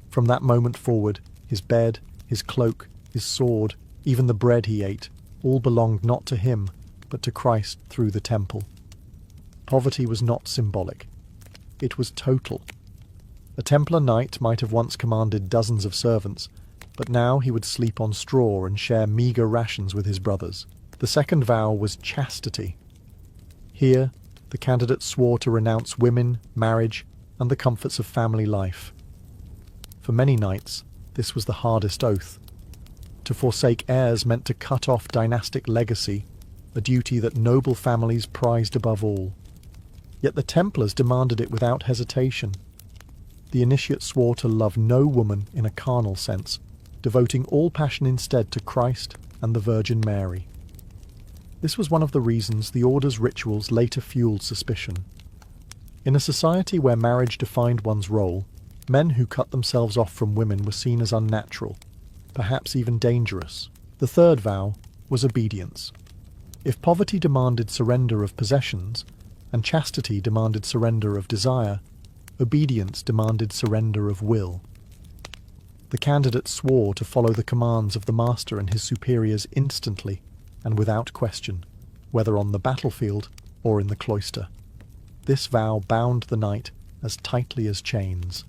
[SPEAKER 1] From that moment forward, his bed, his cloak, his sword, even the bread he ate, all belonged not to him, but to Christ through the temple. Poverty was not symbolic. It was total. A Templar knight might have once commanded dozens of servants, but now he would sleep on straw and share meagre rations with his brothers. The second vow was chastity. Here, the candidate swore to renounce women, marriage, and the comforts of family life. For many knights, this was the hardest oath. To forsake heirs meant to cut off dynastic legacy, a duty that noble families prized above all. Yet the Templars demanded it without hesitation. The initiate swore to love no woman in a carnal sense, devoting all passion instead to Christ and the Virgin Mary. This was one of the reasons the order's rituals later fueled suspicion. In a society where marriage defined one's role, men who cut themselves off from women were seen as unnatural, perhaps even dangerous. The third vow was obedience. If poverty demanded surrender of possessions, and chastity demanded surrender of desire, obedience demanded surrender of will. The candidate swore to follow the commands of the master and his superiors instantly and without question, whether on the battlefield or in the cloister. This vow bound the knight as tightly as chains.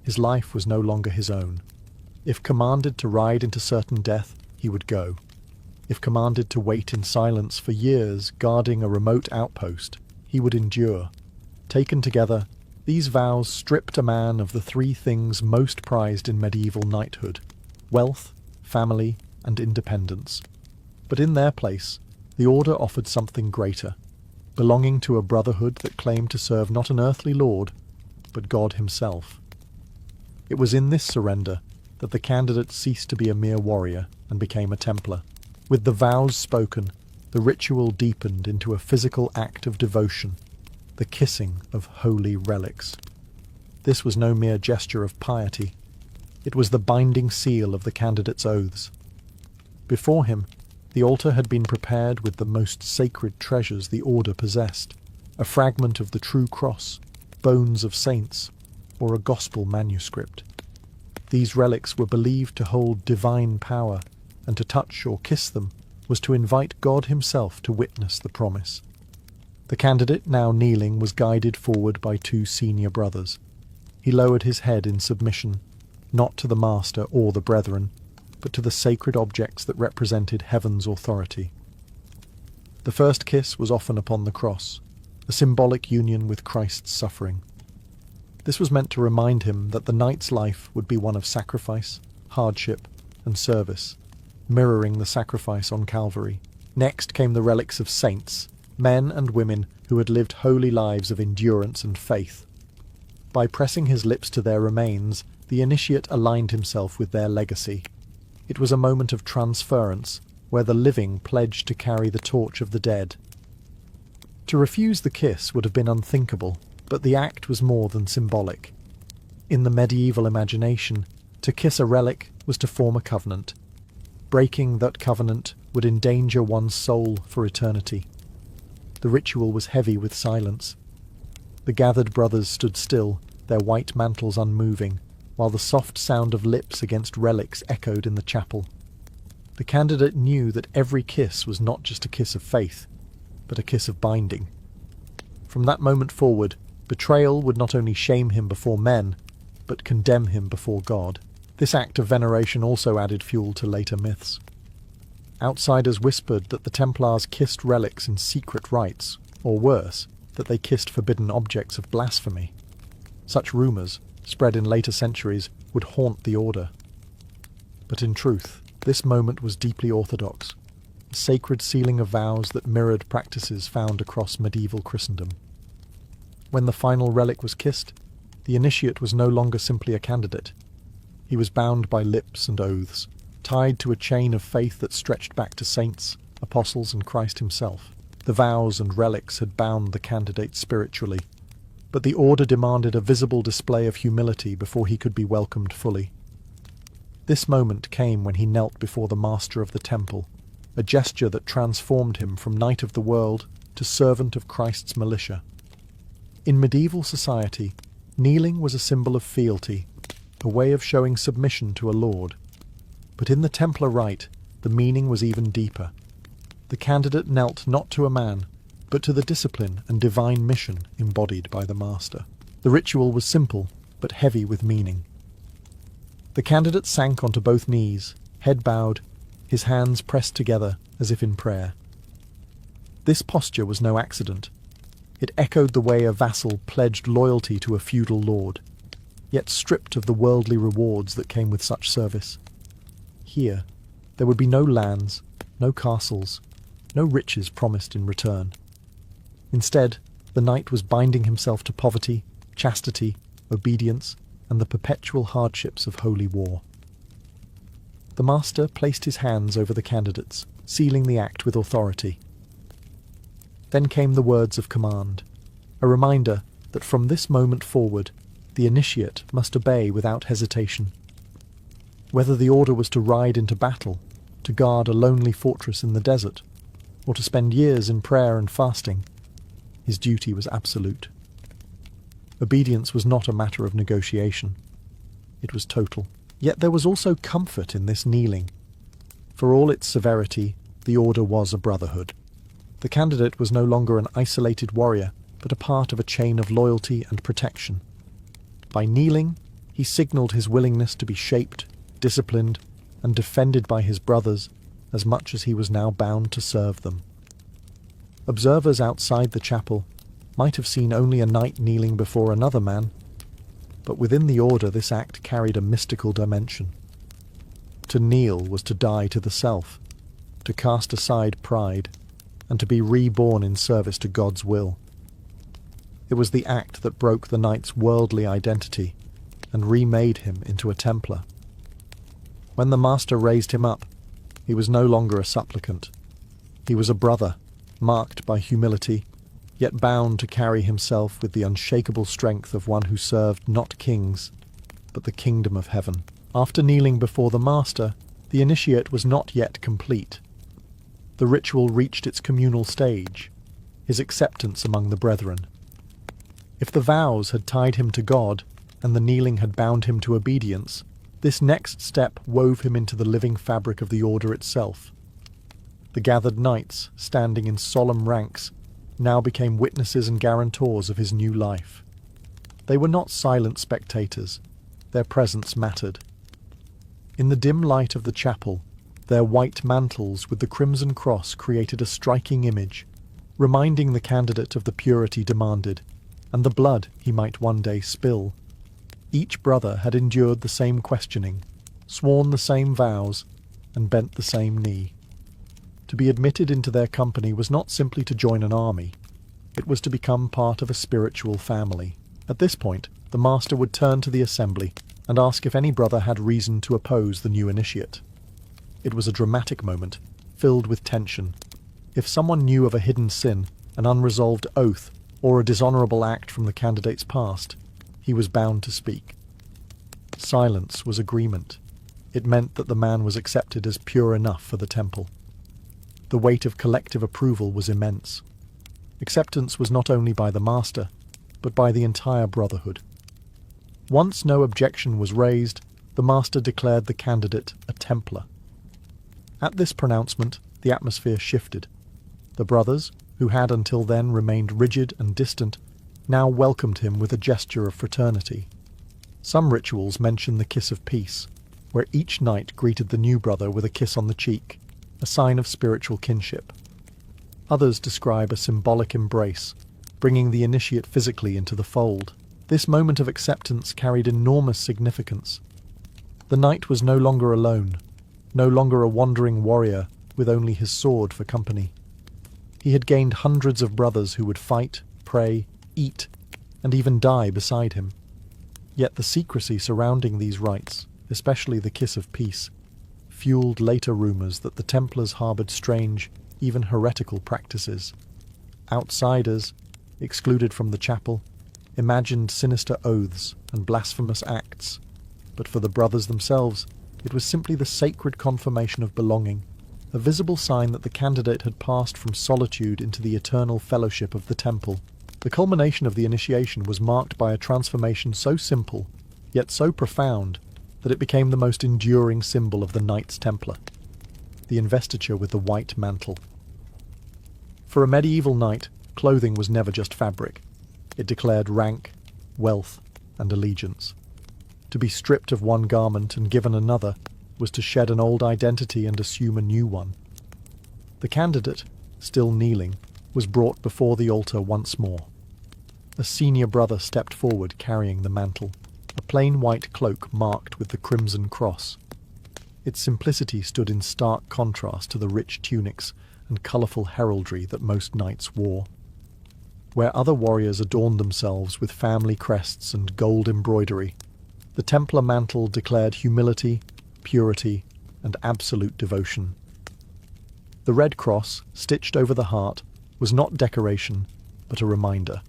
[SPEAKER 1] His life was no longer his own. If commanded to ride into certain death, he would go. If commanded to wait in silence for years guarding a remote outpost, he would endure. Taken together, these vows stripped a man of the three things most prized in medieval knighthood: wealth, family, and independence. But in their place, the order offered something greater, belonging to a brotherhood that claimed to serve not an earthly lord, but God himself. It was in this surrender that the candidate ceased to be a mere warrior and became a Templar. With the vows spoken, the ritual deepened into a physical act of devotion, the kissing of holy relics. This was no mere gesture of piety. It was the binding seal of the candidate's oaths. Before him, the altar had been prepared with the most sacred treasures the order possessed: a fragment of the true cross, bones of saints, or a gospel manuscript. These relics were believed to hold divine power, and to touch or kiss them was to invite God himself to witness the promise. The candidate, now kneeling, was guided forward by two senior brothers. He lowered his head in submission, not to the master or the brethren, but to the sacred objects that represented heaven's authority. The first kiss was often upon the cross, a symbolic union with Christ's suffering. This was meant to remind him that the knight's life would be one of sacrifice, hardship, and service, mirroring the sacrifice on Calvary. Next came the relics of saints, men and women who had lived holy lives of endurance and faith. By pressing his lips to their remains, the initiate aligned himself with their legacy. It was a moment of transference, where the living pledged to carry the torch of the dead. To refuse the kiss would have been unthinkable, but the act was more than symbolic. In the medieval imagination, to kiss a relic was to form a covenant. Breaking that covenant would endanger one's soul for eternity. The ritual was heavy with silence. The gathered brothers stood still, their white mantles unmoving, while the soft sound of lips against relics echoed in the chapel. The candidate knew that every kiss was not just a kiss of faith, but a kiss of binding. From that moment forward, betrayal would not only shame him before men, but condemn him before God. This act of veneration also added fuel to later myths. Outsiders whispered that the Templars kissed relics in secret rites, or worse, that they kissed forbidden objects of blasphemy. Such rumours, spread in later centuries, would haunt the order. But in truth, this moment was deeply orthodox, a sacred sealing of vows that mirrored practices found across medieval Christendom. When the final relic was kissed, the initiate was no longer simply a candidate. He was bound by lips and oaths, tied to a chain of faith that stretched back to saints, apostles, and Christ himself. The vows and relics had bound the candidate spiritually, but the order demanded a visible display of humility before he could be welcomed fully. This moment came when he knelt before the master of the temple, a gesture that transformed him from knight of the world to servant of Christ's militia. In medieval society, kneeling was a symbol of fealty, a way of showing submission to a lord. But in the Templar rite, the meaning was even deeper. The candidate knelt not to a man, but to the discipline and divine mission embodied by the master. The ritual was simple, but heavy with meaning. The candidate sank onto both knees, head bowed, his hands pressed together as if in prayer. This posture was no accident. It echoed the way a vassal pledged loyalty to a feudal lord, yet stripped of the worldly rewards that came with such service. Here, there would be no lands, no castles, no riches promised in return. Instead, the knight was binding himself to poverty, chastity, obedience, and the perpetual hardships of holy war. The master placed his hands over the candidates, sealing the act with authority. Then came the words of command, a reminder that from this moment forward, the initiate must obey without hesitation. Whether the order was to ride into battle, to guard a lonely fortress in the desert, or to spend years in prayer and fasting, his duty was absolute. Obedience was not a matter of negotiation. It was total. Yet there was also comfort in this kneeling. For all its severity, the order was a brotherhood. The candidate was no longer an isolated warrior, but a part of a chain of loyalty and protection. By kneeling, he signalled his willingness to be shaped, disciplined, and defended by his brothers as much as he was now bound to serve them. Observers outside the chapel might have seen only a knight kneeling before another man, but within the order this act carried a mystical dimension. To kneel was to die to the self, to cast aside pride, and to be reborn in service to God's will. It was the act that broke the knight's worldly identity and remade him into a Templar. When the master raised him up, he was no longer a supplicant. He was a brother, marked by humility, yet bound to carry himself with the unshakable strength of one who served not kings, but the kingdom of heaven. After kneeling before the master, the initiate was not yet complete. The ritual reached its communal stage, his acceptance among the brethren. If the vows had tied him to God, and the kneeling had bound him to obedience, this next step wove him into the living fabric of the order itself. The gathered knights, standing in solemn ranks, now became witnesses and guarantors of his new life. They were not silent spectators. Their presence mattered. In the dim light of the chapel, their white mantles with the crimson cross created a striking image, reminding the candidate of the purity demanded, and the blood he might one day spill. Each brother had endured the same questioning, sworn the same vows, and bent the same knee. To be admitted into their company was not simply to join an army. It was to become part of a spiritual family. At this point, the master would turn to the assembly and ask if any brother had reason to oppose the new initiate. It was a dramatic moment, filled with tension. If someone knew of a hidden sin, an unresolved oath, or a dishonourable act from the candidate's past, he was bound to speak. Silence was agreement. It meant that the man was accepted as pure enough for the temple. The weight of collective approval was immense. Acceptance was not only by the master, but by the entire brotherhood. Once no objection was raised, the master declared the candidate a Templar. At this pronouncement, the atmosphere shifted. The brothers, who had until then remained rigid and distant, now welcomed him with a gesture of fraternity. Some rituals mention the kiss of peace, where each knight greeted the new brother with a kiss on the cheek, a sign of spiritual kinship. Others describe a symbolic embrace, bringing the initiate physically into the fold. This moment of acceptance carried enormous significance. The knight was no longer alone, no longer a wandering warrior with only his sword for company. He had gained hundreds of brothers who would fight, pray, eat, and even die beside him. Yet the secrecy surrounding these rites, especially the kiss of peace, fueled later rumours that the Templars harboured strange, even heretical practices. Outsiders, excluded from the chapel, imagined sinister oaths and blasphemous acts, but for the brothers themselves, it was simply the sacred confirmation of belonging, a visible sign that the candidate had passed from solitude into the eternal fellowship of the temple. The culmination of the initiation was marked by a transformation so simple, yet so profound, that it became the most enduring symbol of the Knights Templar, the investiture with the white mantle. For a medieval knight, clothing was never just fabric. It declared rank, wealth, and allegiance. To be stripped of one garment and given another was to shed an old identity and assume a new one. The candidate, still kneeling, was brought before the altar once more. A senior brother stepped forward carrying the mantle, a plain white cloak marked with the crimson cross. Its simplicity stood in stark contrast to the rich tunics and colourful heraldry that most knights wore. Where other warriors adorned themselves with family crests and gold embroidery, the Templar mantle declared humility, purity, and absolute devotion. The red cross, stitched over the heart, was not decoration, but a reminder.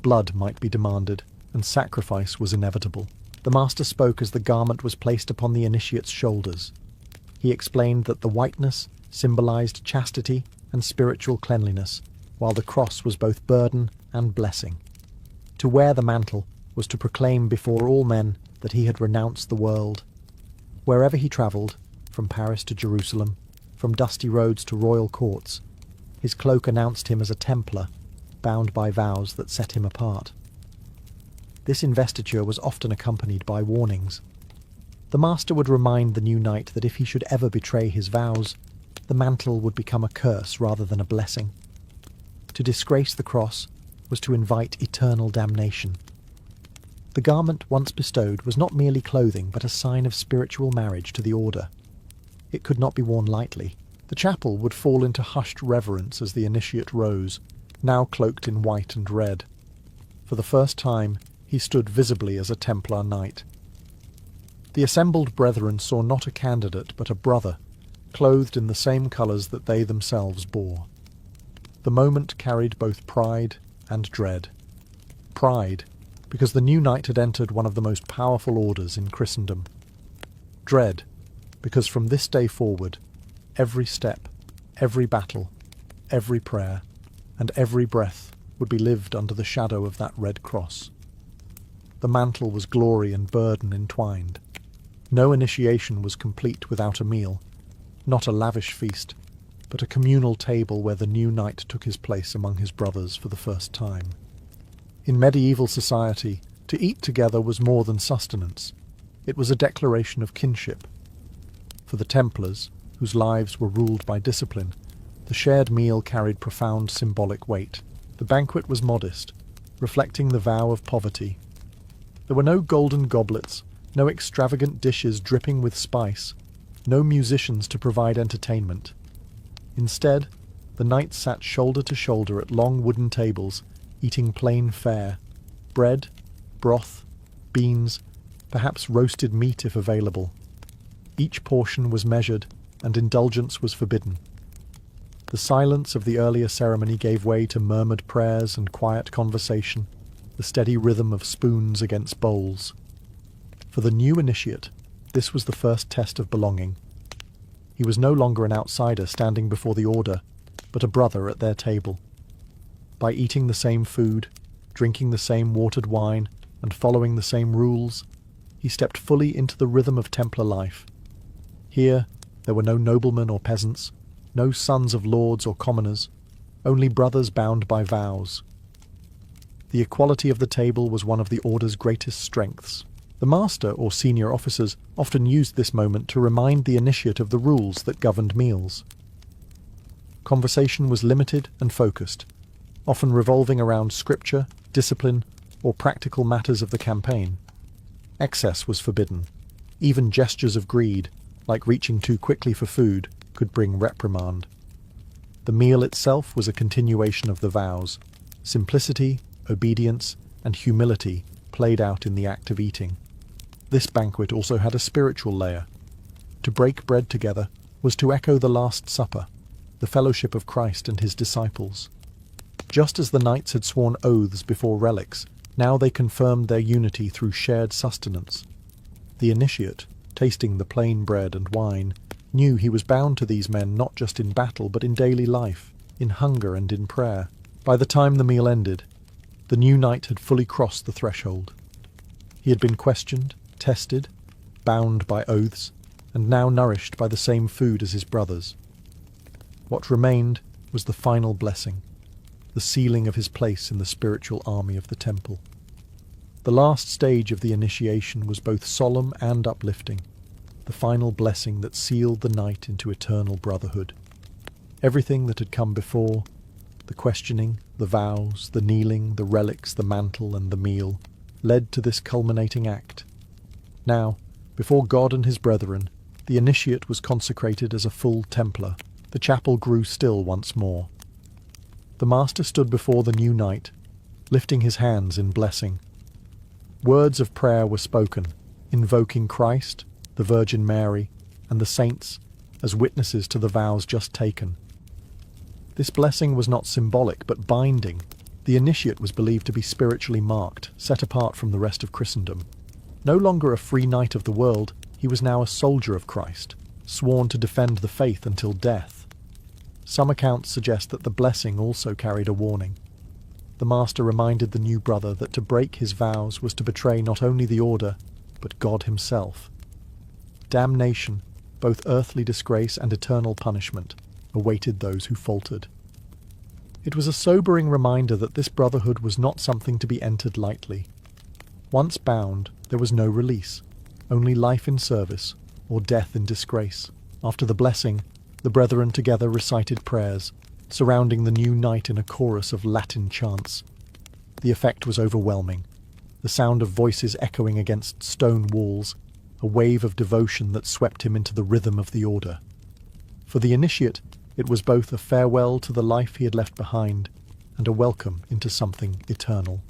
[SPEAKER 1] Blood might be demanded, and sacrifice was inevitable. The master spoke as the garment was placed upon the initiate's shoulders. He explained that the whiteness symbolized chastity and spiritual cleanliness, while the cross was both burden and blessing. To wear the mantle was to proclaim before all men that he had renounced the world. Wherever he travelled, from Paris to Jerusalem, from dusty roads to royal courts, his cloak announced him as a Templar, bound by vows that set him apart. This investiture was often accompanied by warnings. The master would remind the new knight that if he should ever betray his vows, the mantle would become a curse rather than a blessing. To disgrace the cross was to invite eternal damnation. The garment once bestowed was not merely clothing, but a sign of spiritual marriage to the order. It could not be worn lightly. The chapel would fall into hushed reverence as the initiate rose, now cloaked in white and red. For the first time, he stood visibly as a Templar knight. The assembled brethren saw not a candidate, but a brother, clothed in the same colours that they themselves bore. The moment carried both pride and dread. Pride, because the new knight had entered one of the most powerful orders in Christendom. Dread, because from this day forward, every step, every battle, every prayer, and every breath would be lived under the shadow of that red cross. The mantle was glory and burden entwined. No initiation was complete without a meal, not a lavish feast, but a communal table where the new knight took his place among his brothers for the first time. In medieval society, to eat together was more than sustenance. It was a declaration of kinship. For the Templars, whose lives were ruled by discipline, the shared meal carried profound symbolic weight. The banquet was modest, reflecting the vow of poverty. There were no golden goblets, no extravagant dishes dripping with spice, no musicians to provide entertainment. Instead, the knights sat shoulder to shoulder at long wooden tables, eating plain fare: bread, broth, beans, perhaps roasted meat if available. Each portion was measured, and indulgence was forbidden. The silence of the earlier ceremony gave way to murmured prayers and quiet conversation, the steady rhythm of spoons against bowls. For the new initiate, this was the first test of belonging. He was no longer an outsider standing before the order, but a brother at their table. By eating the same food, drinking the same watered wine, and following the same rules, he stepped fully into the rhythm of Templar life. Here, there were no noblemen or peasants, no sons of lords or commoners, only brothers bound by vows. The equality of the table was one of the order's greatest strengths. The master or senior officers often used this moment to remind the initiate of the rules that governed meals. Conversation was limited and focused, often revolving around scripture, discipline, or practical matters of the campaign. Excess was forbidden. Even gestures of greed, like reaching too quickly for food, could bring reprimand. The meal itself was a continuation of the vows. Simplicity, obedience, and humility played out in the act of eating. This banquet also had a spiritual layer. To break bread together was to echo the Last Supper, the fellowship of Christ and his disciples. Just as the knights had sworn oaths before relics, now they confirmed their unity through shared sustenance. The initiate, tasting the plain bread and wine, knew he was bound to these men not just in battle but in daily life, in hunger and in prayer. By the time the meal ended, the new knight had fully crossed the threshold. He had been questioned, tested, bound by oaths, and now nourished by the same food as his brothers. What remained was the final blessing, the sealing of his place in the spiritual army of the temple. The last stage of the initiation was both solemn and uplifting, the final blessing that sealed the knight into eternal brotherhood. Everything that had come before, the questioning, the vows, the kneeling, the relics, the mantle, and the meal, led to this culminating act. Now, before God and his brethren, the initiate was consecrated as a full Templar. The chapel grew still once more. The master stood before the new knight, lifting his hands in blessing. Words of prayer were spoken, invoking Christ, the Virgin Mary, and the saints as witnesses to the vows just taken. This blessing was not symbolic but binding. The initiate was believed to be spiritually marked, set apart from the rest of Christendom. No longer a free knight of the world, he was now a soldier of Christ, sworn to defend the faith until death. Some accounts suggest that the blessing also carried a warning. The master reminded the new brother that to break his vows was to betray not only the order, but God himself. Damnation, both earthly disgrace and eternal punishment, awaited those who faltered. It was a sobering reminder that this brotherhood was not something to be entered lightly. Once bound, there was no release, only life in service or death in disgrace. After the blessing, the brethren together recited prayers, surrounding the new knight in a chorus of Latin chants. The effect was overwhelming, the sound of voices echoing against stone walls, a wave of devotion that swept him into the rhythm of the order. For the initiate, it was both a farewell to the life he had left behind and a welcome into something eternal.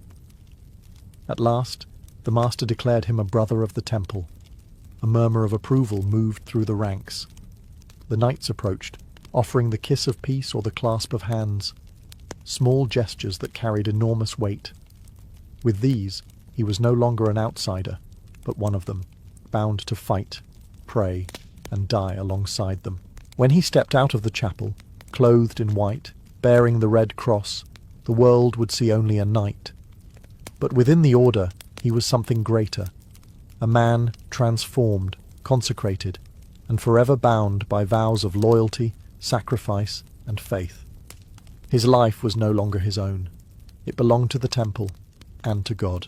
[SPEAKER 1] At last, the master declared him a brother of the temple. A murmur of approval moved through the ranks. The knights approached, offering the kiss of peace or the clasp of hands, small gestures that carried enormous weight. With these, he was no longer an outsider, but one of them, bound to fight, pray, and die alongside them. When he stepped out of the chapel, clothed in white, bearing the red cross, the world would see only a knight. But within the order, he was something greater, a man transformed, consecrated, and forever bound by vows of loyalty, sacrifice, and faith. His life was no longer his own. It belonged to the temple and to God.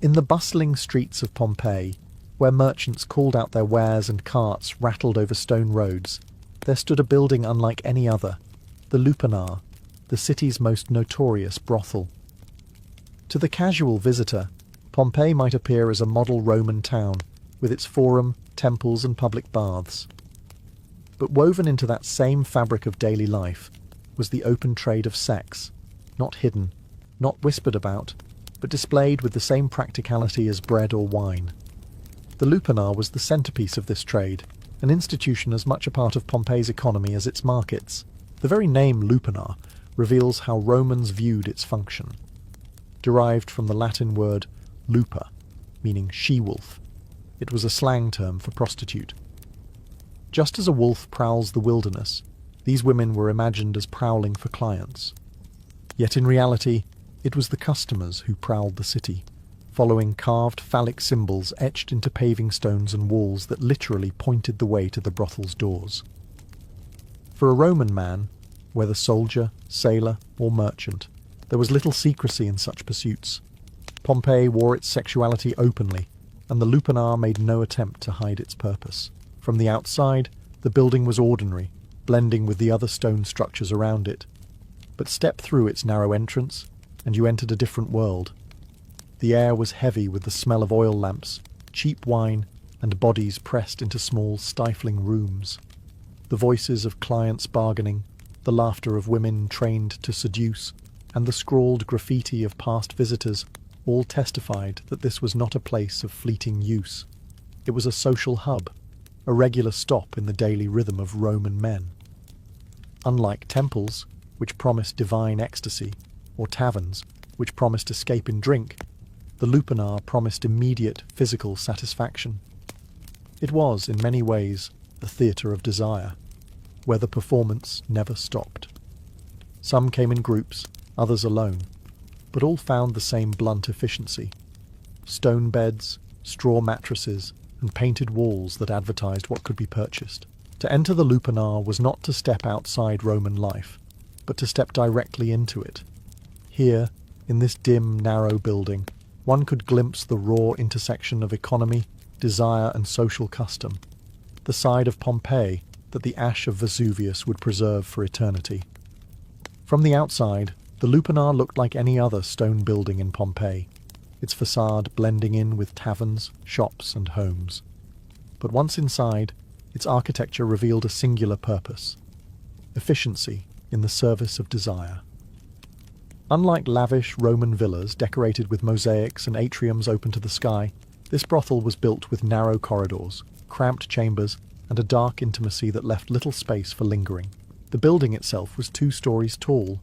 [SPEAKER 1] In the bustling streets of Pompeii, where merchants called out their wares and carts rattled over stone roads, there stood a building unlike any other, the Lupanar, the city's most notorious brothel. To the casual visitor, Pompeii might appear as a model Roman town, with its forum, temples and public baths. But woven into that same fabric of daily life was the open trade of sex, not hidden, not whispered about, but displayed with the same practicality as bread or wine. The lupanar was the centrepiece of this trade, an institution as much a part of Pompeii's economy as its markets. The very name lupanar reveals how Romans viewed its function. Derived from the Latin word lupa, meaning she-wolf, it was a slang term for prostitute. Just as a wolf prowls the wilderness, these women were imagined as prowling for clients. Yet in reality, it was the customers who prowled the city, following carved phallic symbols etched into paving stones and walls that literally pointed the way to the brothel's doors. For a Roman man, whether soldier, sailor, or merchant, there was little secrecy in such pursuits. Pompeii wore its sexuality openly, and the lupanar made no attempt to hide its purpose. From the outside, the building was ordinary, blending with the other stone structures around it. But step through its narrow entrance, and you entered a different world. The air was heavy with the smell of oil lamps, cheap wine, and bodies pressed into small, stifling rooms. The voices of clients bargaining, the laughter of women trained to seduce, and the scrawled graffiti of past visitors all testified that this was not a place of fleeting use. It was a social hub, a regular stop in the daily rhythm of Roman men. Unlike temples, which promised divine ecstasy, or taverns, which promised escape in drink, the lupanar promised immediate physical satisfaction. It was, in many ways, a theatre of desire, where the performance never stopped. Some came in groups, others alone, but all found the same blunt efficiency: stone beds, straw mattresses, and painted walls that advertised what could be purchased. To enter the lupanar was not to step outside Roman life, but to step directly into it. Here, in this dim, narrow building, one could glimpse the raw intersection of economy, desire, and social custom, the side of Pompeii that the ash of Vesuvius would preserve for eternity. From the outside, the lupanar looked like any other stone building in Pompeii, its facade blending in with taverns, shops, and homes. But once inside, its architecture revealed a singular purpose: efficiency in the service of desire. Unlike lavish Roman villas decorated with mosaics and atriums open to the sky, this brothel was built with narrow corridors, cramped chambers, and a dark intimacy that left little space for lingering. The building itself was 2 stories tall.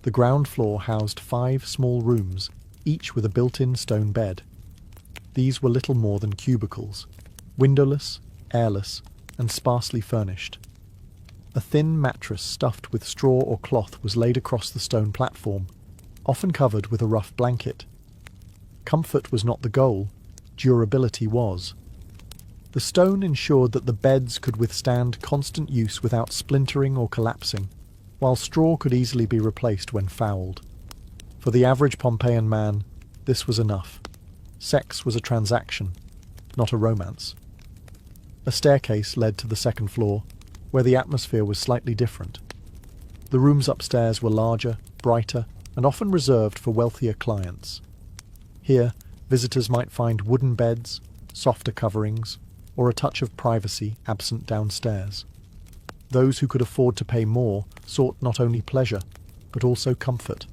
[SPEAKER 1] The ground floor housed 5 small rooms, each with a built-in stone bed. These were little more than cubicles, windowless, airless, and sparsely furnished. A thin mattress stuffed with straw or cloth was laid across the stone platform, often covered with a rough blanket. Comfort was not the goal, durability was. The stone ensured that the beds could withstand constant use without splintering or collapsing, while straw could easily be replaced when fouled. For the average Pompeian man, this was enough. Sex was a transaction, not a romance. A staircase led to the second floor, where the atmosphere was slightly different. The rooms upstairs were larger, brighter, and often reserved for wealthier clients. Here, visitors might find wooden beds, softer coverings, or a touch of privacy absent downstairs. Those who could afford to pay more sought not only pleasure, but also comfort,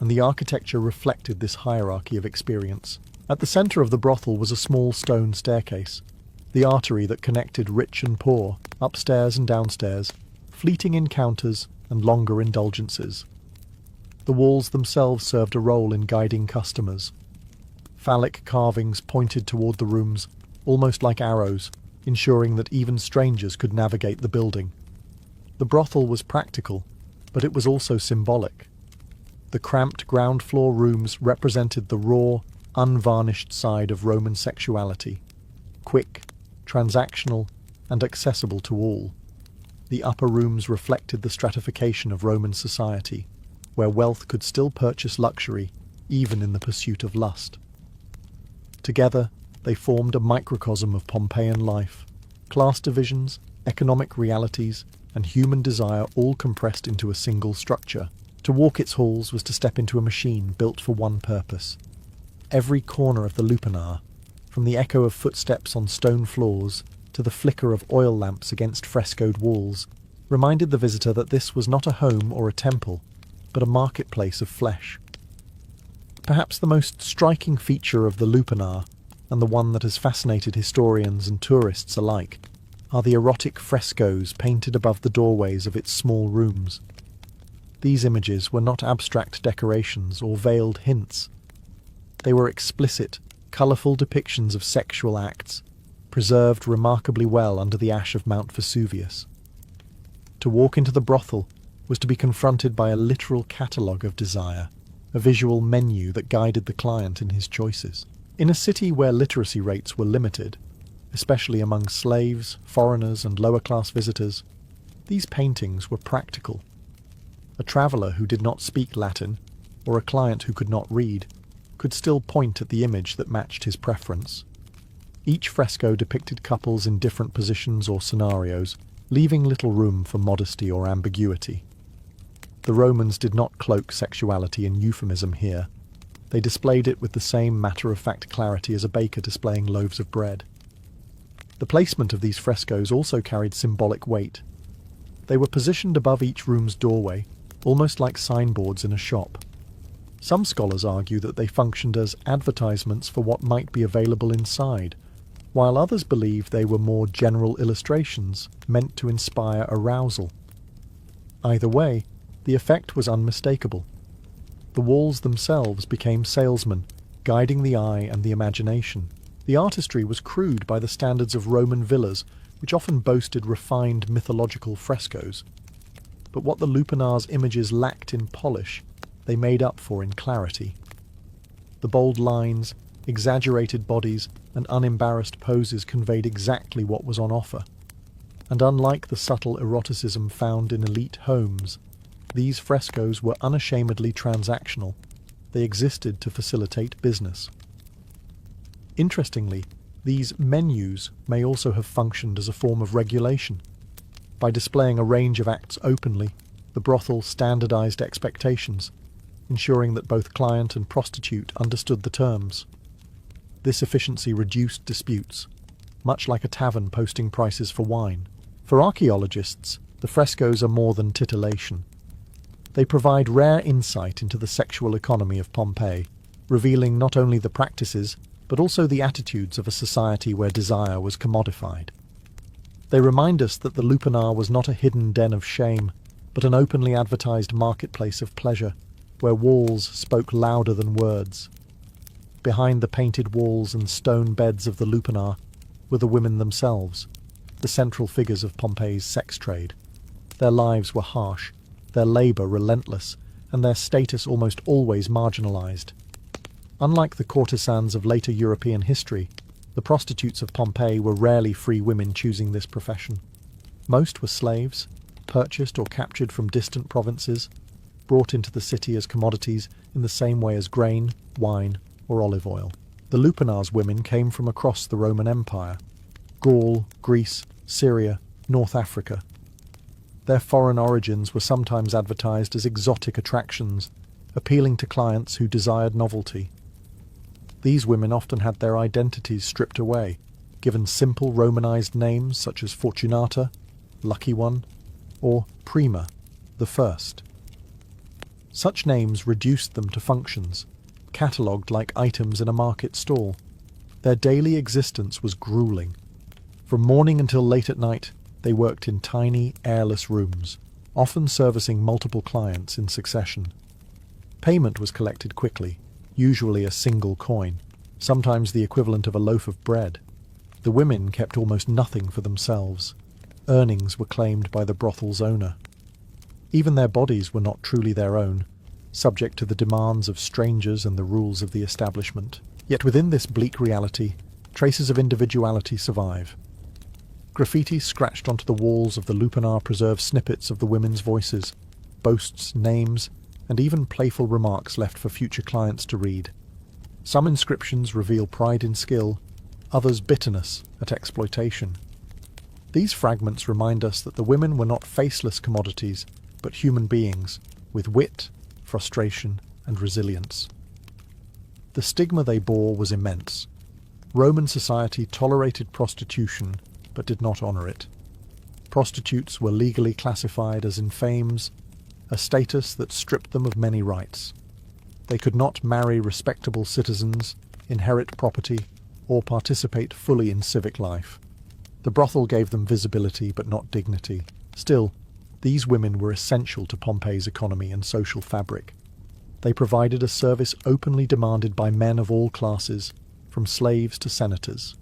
[SPEAKER 1] and the architecture reflected this hierarchy of experience. At the centre of the brothel was a small stone staircase, the artery that connected rich and poor, upstairs and downstairs, fleeting encounters and longer indulgences. The walls themselves served a role in guiding customers. Phallic carvings pointed toward the rooms, almost like arrows, ensuring that even strangers could navigate the building. The brothel was practical, but it was also symbolic. The cramped ground floor rooms represented the raw, unvarnished side of Roman sexuality, quick, transactional, and accessible to all. The upper rooms reflected the stratification of Roman society, where wealth could still purchase luxury, even in the pursuit of lust. Together, they formed a microcosm of Pompeian life, class divisions, economic realities, and human desire all compressed into a single structure. To walk its halls was to step into a machine built for one purpose: every corner of the lupanar, from the echo of footsteps on stone floors to the flicker of oil lamps against frescoed walls, reminded the visitor that this was not a home or a temple, but a marketplace of flesh. Perhaps the most striking feature of the lupanar, and the one that has fascinated historians and tourists alike, are the erotic frescoes painted above the doorways of its small rooms. These images were not abstract decorations or veiled hints. They were explicit, colourful depictions of sexual acts, preserved remarkably well under the ash of Mount Vesuvius. To walk into the brothel was to be confronted by a literal catalogue of desire, a visual menu that guided the client in his choices. In a city where literacy rates were limited, especially among slaves, foreigners, and lower-class visitors, these paintings were practical. A traveller who did not speak Latin, or a client who could not read, could still point at the image that matched his preference. Each fresco depicted couples in different positions or scenarios, leaving little room for modesty or ambiguity. The Romans did not cloak sexuality in euphemism here. They displayed it with the same matter-of-fact clarity as a baker displaying loaves of bread. The placement of these frescoes also carried symbolic weight. They were positioned above each room's doorway, almost like signboards in a shop. Some scholars argue that they functioned as advertisements for what might be available inside, while others believe they were more general illustrations meant to inspire arousal. Either way, the effect was unmistakable. The walls themselves became salesmen, guiding the eye and the imagination. The artistry was crude by the standards of Roman villas, which often boasted refined mythological frescoes. But what the lupanar's images lacked in polish, they made up for in clarity. The bold lines, exaggerated bodies, and unembarrassed poses conveyed exactly what was on offer. And unlike the subtle eroticism found in elite homes, these frescoes were unashamedly transactional. They existed to facilitate business. Interestingly, these menus may also have functioned as a form of regulation. By displaying a range of acts openly, the brothel standardized expectations, ensuring that both client and prostitute understood the terms. This efficiency reduced disputes, much like a tavern posting prices for wine. For archaeologists, the frescoes are more than titillation. They provide rare insight into the sexual economy of Pompeii, revealing not only the practices, but also the attitudes of a society where desire was commodified. They remind us that the lupanar was not a hidden den of shame, but an openly advertised marketplace of pleasure, where walls spoke louder than words. Behind the painted walls and stone beds of the lupanar were the women themselves, the central figures of Pompeii's sex trade. Their lives were harsh, their labour relentless, and their status almost always marginalised. Unlike the courtesans of later European history, the prostitutes of Pompeii were rarely free women choosing this profession. Most were slaves, purchased or captured from distant provinces, brought into the city as commodities in the same way as grain, wine, or olive oil. The lupanar's women came from across the Roman Empire: Gaul, Greece, Syria, North Africa. Their foreign origins were sometimes advertised as exotic attractions, appealing to clients who desired novelty. These women often had their identities stripped away, given simple Romanized names such as Fortunata, Lucky One, or Prima, the First. Such names reduced them to functions, catalogued like items in a market stall. Their daily existence was grueling. From morning until late at night, they worked in tiny, airless rooms, often servicing multiple clients in succession. Payment was collected quickly, usually a single coin, sometimes the equivalent of a loaf of bread. The women kept almost nothing for themselves. Earnings were claimed by the brothel's owner. Even their bodies were not truly their own, subject to the demands of strangers and the rules of the establishment. Yet within this bleak reality, traces of individuality survive. Graffiti scratched onto the walls of the lupanar preserve snippets of the women's voices, boasts, names, and even playful remarks left for future clients to read. Some inscriptions reveal pride in skill, others bitterness at exploitation. These fragments remind us that the women were not faceless commodities, but human beings, with wit, frustration, and resilience. The stigma they bore was immense. Roman society tolerated prostitution, but did not honour it. Prostitutes were legally classified as infames, a status that stripped them of many rights. They could not marry respectable citizens, inherit property, or participate fully in civic life. The brothel gave them visibility but not dignity. Still, these women were essential to Pompey's economy and social fabric. They provided a service openly demanded by men of all classes, from slaves to senators.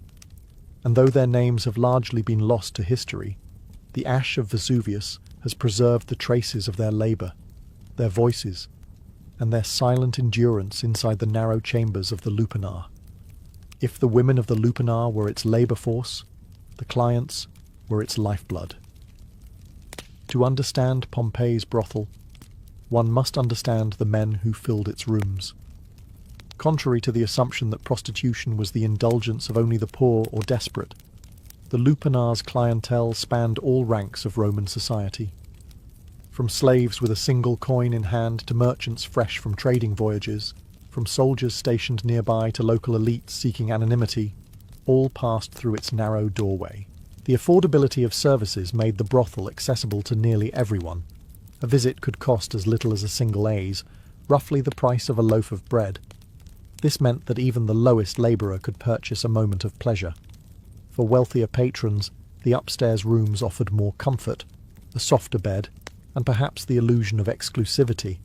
[SPEAKER 1] And though their names have largely been lost to history, the ash of Vesuvius has preserved the traces of their labour, their voices, and their silent endurance inside the narrow chambers of the Lupanar. If the women of the Lupanar were its labour force, the clients were its lifeblood. To understand Pompey's brothel, one must understand the men who filled its rooms. Contrary to the assumption that prostitution was the indulgence of only the poor or desperate, the Lupanar's clientele spanned all ranks of Roman society. From slaves with a single coin in hand to merchants fresh from trading voyages, from soldiers stationed nearby to local elites seeking anonymity, all passed through its narrow doorway. The affordability of services made the brothel accessible to nearly everyone. A visit could cost as little as a single aes, roughly the price of a loaf of bread. This meant that even the lowest labourer could purchase a moment of pleasure. For wealthier patrons, the upstairs rooms offered more comfort, a softer bed, and perhaps the illusion of exclusivity.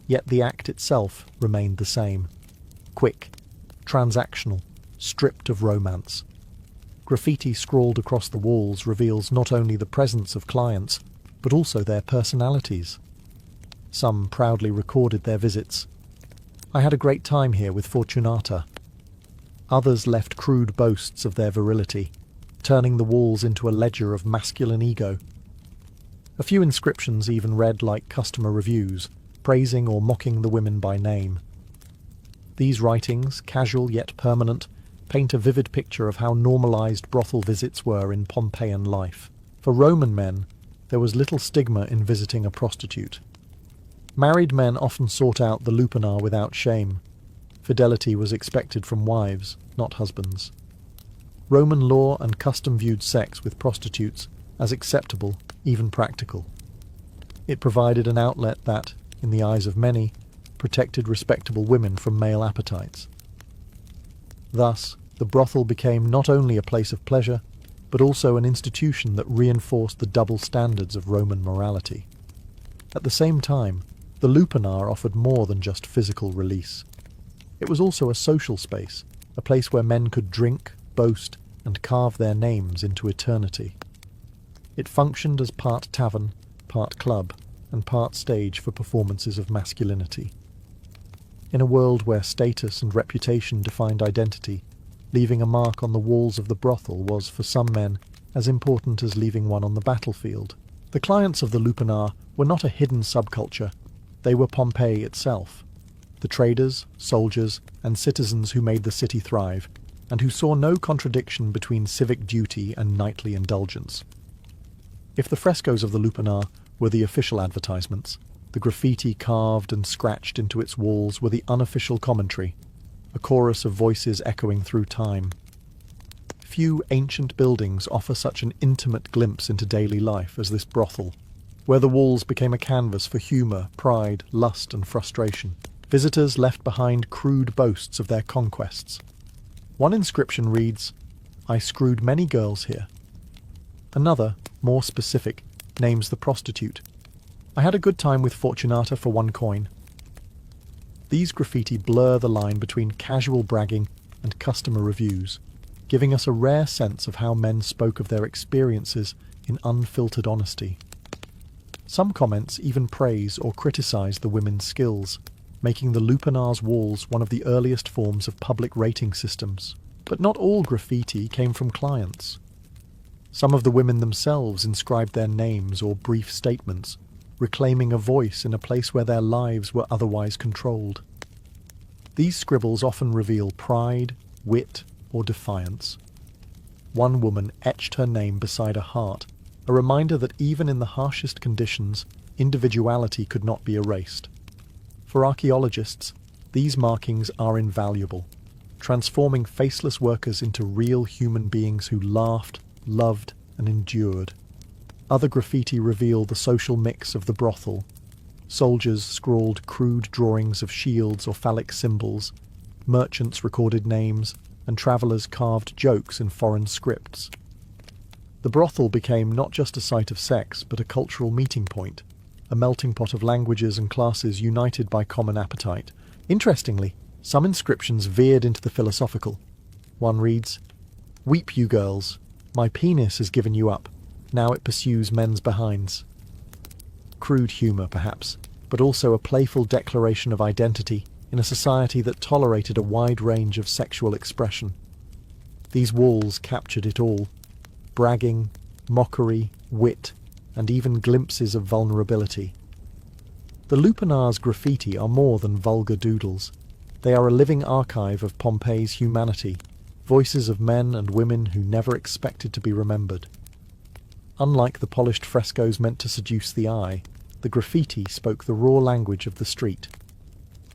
[SPEAKER 1] Yet the act itself remained the same. Quick, transactional, stripped of romance. Graffiti scrawled across the walls reveals not only the presence of clients, but also their personalities. Some proudly recorded their visits. "I had a great time here with Fortunata." Others left crude boasts of their virility, turning the walls into a ledger of masculine ego. A few inscriptions even read like customer reviews, praising or mocking the women by name. These writings, casual yet permanent, paint a vivid picture of how normalized brothel visits were in Pompeian life. For Roman men, there was little stigma in visiting a prostitute. Married men often sought out the Lupanar without shame. Fidelity was expected from wives, not husbands. Roman law and custom viewed sex with prostitutes as acceptable, even practical. It provided an outlet that, in the eyes of many, protected respectable women from male appetites. Thus, the brothel became not only a place of pleasure, but also an institution that reinforced the double standards of Roman morality. At the same time, the Lupanar offered more than just physical release. It was also a social space, a place where men could drink, boast, and carve their names into eternity. It functioned as part tavern, part club, and part stage for performances of masculinity. In a world where status and reputation defined identity, leaving a mark on the walls of the brothel was, for some men, as important as leaving one on the battlefield. The clients of the Lupanar were not a hidden subculture. They were Pompeii itself. The traders, soldiers, and citizens who made the city thrive, and who saw no contradiction between civic duty and knightly indulgence. If the frescoes of the Lupanar were the official advertisements, the graffiti carved and scratched into its walls were the unofficial commentary, a chorus of voices echoing through time. Few ancient buildings offer such an intimate glimpse into daily life as this brothel, where the walls became a canvas for humour, pride, lust, and frustration. Visitors left behind crude boasts of their conquests. One inscription reads, "I screwed many girls here." Another, more specific, names the prostitute. "I had a good time with Fortunata for 1 coin." These graffiti blur the line between casual bragging and customer reviews, giving us a rare sense of how men spoke of their experiences in unfiltered honesty. Some comments even praise or criticize the women's skills, making the Lupanar's walls one of the earliest forms of public rating systems. But not all graffiti came from clients. Some of the women themselves inscribed their names or brief statements, reclaiming a voice in a place where their lives were otherwise controlled. These scribbles often reveal pride, wit, or defiance. One woman etched her name beside a heart, a reminder that even in the harshest conditions, individuality could not be erased. For archaeologists, These markings are invaluable, transforming faceless workers into real human beings who laughed, loved, and endured. Other graffiti reveal the social mix of the brothel. Soldiers scrawled crude drawings of shields or phallic symbols, merchants recorded names, and travellers carved jokes in foreign scripts. The brothel became not just a site of sex, but a cultural meeting point, a melting pot of languages and classes united by common appetite. Interestingly, some inscriptions veered into the philosophical. One reads, "Weep, you girls, my penis has given you up, now it pursues men's behinds." Crude humour, perhaps, but also a playful declaration of identity in a society that tolerated a wide range of sexual expression. These walls captured it all: bragging, mockery, wit, and even glimpses of vulnerability. The Lupanar's graffiti are more than vulgar doodles. They are a living archive of Pompeii's humanity, voices of men and women who never expected to be remembered. Unlike the polished frescoes meant to seduce the eye, the graffiti spoke the raw language of the street.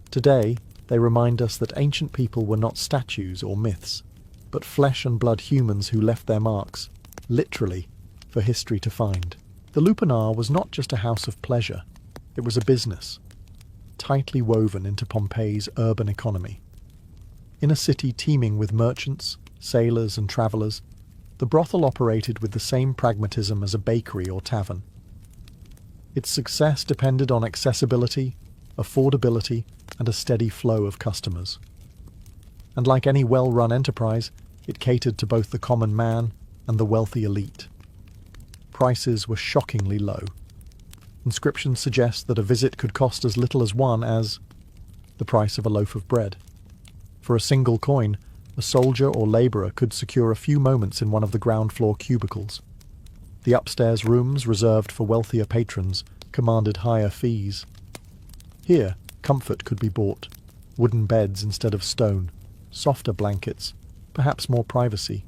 [SPEAKER 1] Today, they remind us that ancient people were not statues or myths, but flesh and blood humans who left their marks, literally, for history to find. The Lupanar was not just a house of pleasure, it was a business, tightly woven into Pompeii's urban economy. In a city teeming with merchants, sailors, and travellers, the brothel operated with the same pragmatism as a bakery or tavern. Its success depended on accessibility, affordability, and a steady flow of customers. And like any well-run enterprise, it catered to both the common man and the wealthy elite. Prices were shockingly low. Inscriptions suggest that a visit could cost as little as the price of a loaf of bread. For a single coin, a soldier or labourer could secure a few moments in one of the ground floor cubicles. The upstairs rooms, reserved for wealthier patrons, commanded higher fees. Here, comfort could be bought: wooden beds instead of stone, softer blankets, perhaps more privacy.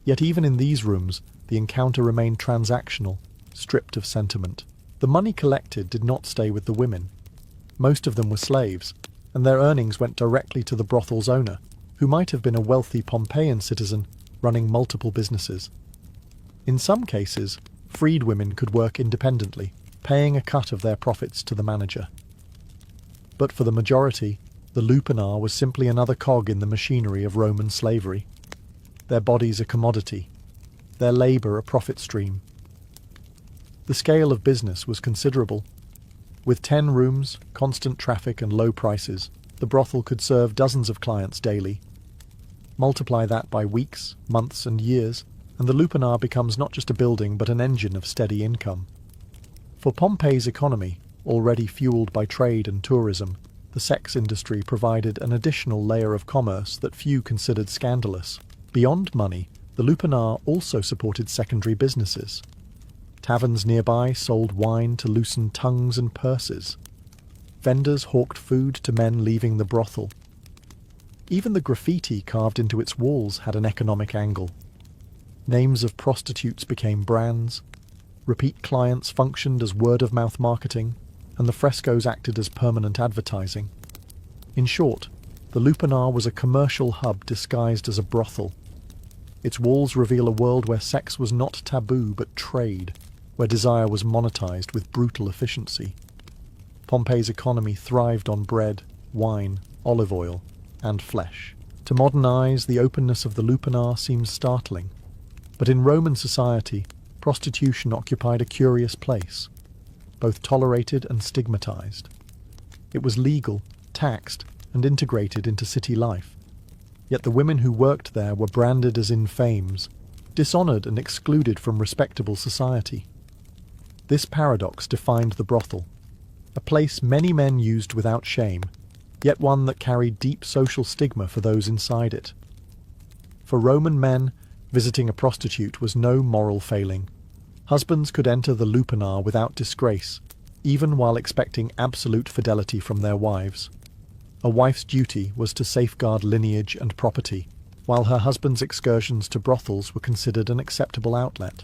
[SPEAKER 1] Yet even in these rooms, the encounter remained transactional, stripped of sentiment. The money collected did not stay with the women. Most of them were slaves, and their earnings went directly to the brothel's owner, who might have been a wealthy Pompeian citizen running multiple businesses. In some cases, freed women could work independently, paying a cut of their profits to the manager. But for the majority, the Lupanar was simply another cog in the machinery of Roman slavery. Their bodies a commodity, their labour a profit stream. The scale of business was considerable. With 10 rooms, constant traffic and low prices, the brothel could serve dozens of clients daily. Multiply that by weeks, months and years, and the Lupanar becomes not just a building but an engine of steady income. For Pompeii's economy, already fueled by trade and tourism, the sex industry provided an additional layer of commerce that few considered scandalous. Beyond money, the Lupanar also supported secondary businesses. Taverns nearby sold wine to loosen tongues and purses. Vendors hawked food to men leaving the brothel. Even the graffiti carved into its walls had an economic angle. Names of prostitutes became brands, repeat clients functioned as word-of-mouth marketing, and the frescoes acted as permanent advertising. In short, the Lupanar was a commercial hub disguised as a brothel. Its walls reveal a world where sex was not taboo but trade, where desire was monetized with brutal efficiency. Pompeii's economy thrived on bread, wine, olive oil, and flesh. To modern eyes, the openness of the Lupanar seems startling. But in Roman society, prostitution occupied a curious place, both tolerated and stigmatized. It was legal, taxed, and integrated into city life. Yet the women who worked there were branded as infames, dishonored and excluded from respectable society. This paradox defined the brothel, a place many men used without shame, yet one that carried deep social stigma for those inside it. For Roman men, visiting a prostitute was no moral failing. Husbands could enter the Lupanar without disgrace, even while expecting absolute fidelity from their wives. A wife's duty was to safeguard lineage and property, while her husband's excursions to brothels were considered an acceptable outlet.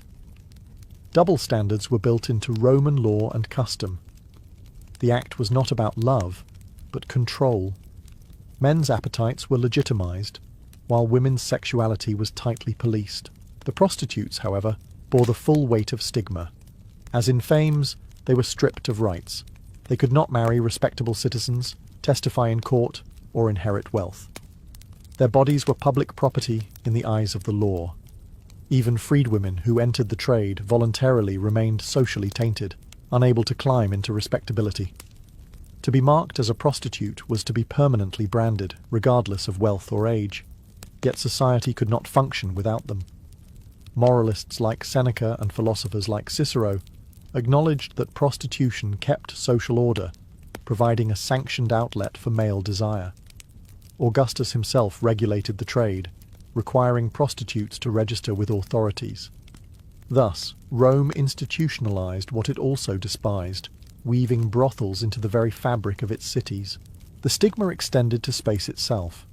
[SPEAKER 1] Double standards were built into Roman law and custom. The act was not about love, but control. Men's appetites were legitimized, while women's sexuality was tightly policed. The prostitutes, however, bore the full weight of stigma. As in fames, they were stripped of rights. They could not marry respectable citizens, testify in court, or inherit wealth. Their bodies were public property in the eyes of the law. Even freedwomen who entered the trade voluntarily remained socially tainted, unable to climb into respectability. To be marked as a prostitute was to be permanently branded, regardless of wealth or age. Yet society could not function without them. Moralists like Seneca and philosophers like Cicero acknowledged that prostitution kept social order, providing a sanctioned outlet for male desire. Augustus himself regulated the trade, requiring prostitutes to register with authorities. Thus, Rome institutionalized what it also despised, weaving brothels into the very fabric of its cities. The stigma extended to space itself.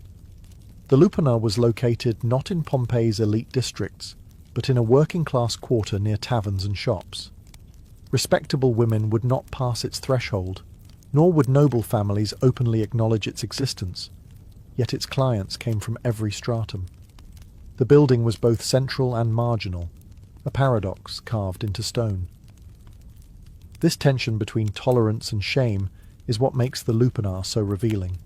[SPEAKER 1] The Lupanar was located not in Pompeii's elite districts, but in a working-class quarter near taverns and shops. Respectable women would not pass its threshold, nor would noble families openly acknowledge its existence, yet its clients came from every stratum. The building was both central and marginal, a paradox carved into stone. This tension between tolerance and shame is what makes the Lupanar so revealing.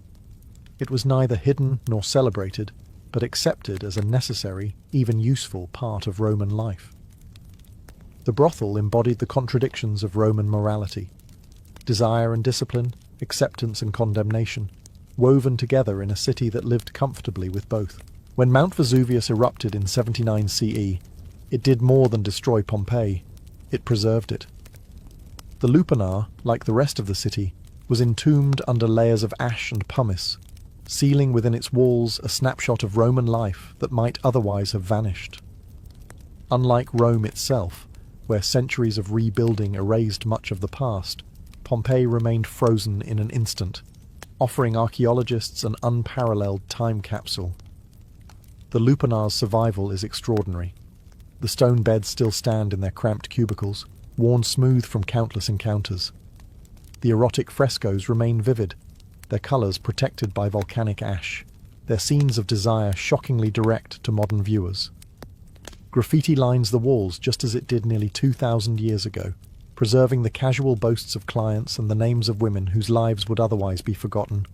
[SPEAKER 1] It was neither hidden nor celebrated, but accepted as a necessary, even useful part of Roman life. The brothel embodied the contradictions of Roman morality: desire and discipline, acceptance and condemnation, woven together in a city that lived comfortably with both. When Mount Vesuvius erupted in 79 CE, it did more than destroy Pompeii, it preserved it. The Lupanar, like the rest of the city, was entombed under layers of ash and pumice, sealing within its walls a snapshot of Roman life that might otherwise have vanished. Unlike Rome itself, where centuries of rebuilding erased much of the past, Pompeii remained frozen in an instant, offering archaeologists an unparalleled time capsule. The Lupanar's survival is extraordinary. The stone beds still stand in their cramped cubicles, worn smooth from countless encounters. The erotic frescoes remain vivid, their colours protected by volcanic ash, their scenes of desire shockingly direct to modern viewers. Graffiti lines the walls just as it did nearly 2,000 years ago, preserving the casual boasts of clients and the names of women whose lives would otherwise be forgotten.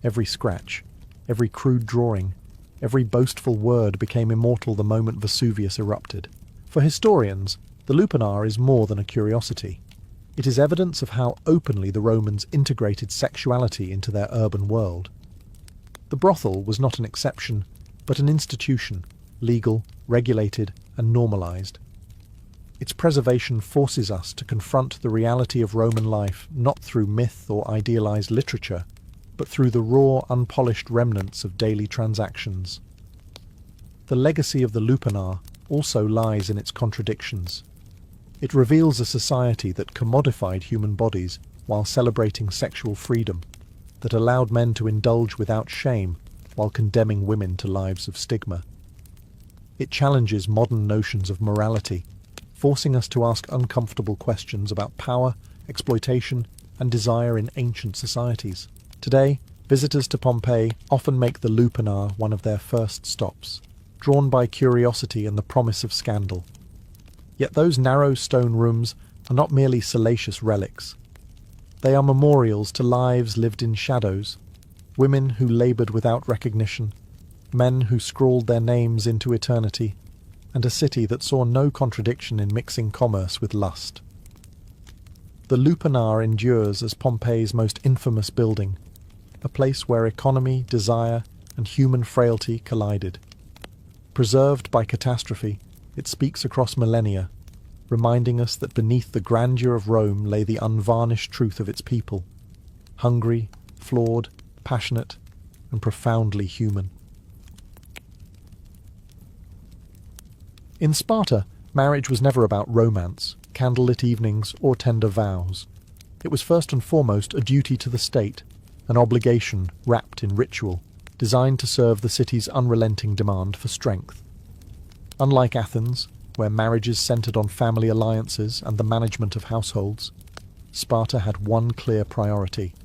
[SPEAKER 1] Every scratch, every crude drawing, every boastful word became immortal the moment Vesuvius erupted. For historians, the Lupanar is more than a curiosity. It is evidence of how openly the Romans integrated sexuality into their urban world. The brothel was not an exception, but an institution, legal, regulated, and normalized. Its preservation forces us to confront the reality of Roman life not through myth or idealized literature, but through the raw, unpolished remnants of daily transactions. The legacy of the Lupanar also lies in its contradictions. It reveals a society that commodified human bodies while celebrating sexual freedom, that allowed men to indulge without shame while condemning women to lives of stigma. It challenges modern notions of morality, forcing us to ask uncomfortable questions about power, exploitation, and desire in ancient societies. Today, visitors to Pompeii often make the Lupanar one of their first stops, drawn by curiosity and the promise of scandal. Yet those narrow stone rooms are not merely salacious relics. They are memorials to lives lived in shadows, women who laboured without recognition, men who scrawled their names into eternity, and a city that saw no contradiction in mixing commerce with lust. The Lupanar endures as Pompeii's most infamous building, a place where economy, desire, and human frailty collided. Preserved by catastrophe, it speaks across millennia, reminding us that beneath the grandeur of Rome lay the unvarnished truth of its people, hungry, flawed, passionate, and profoundly human. In Sparta, marriage was never about romance, candlelit evenings, or tender vows. It was first and foremost a duty to the state, an obligation wrapped in ritual, designed to serve the city's unrelenting demand for strength. Unlike Athens, where marriages centered on family alliances and the management of households, Sparta had one clear priority: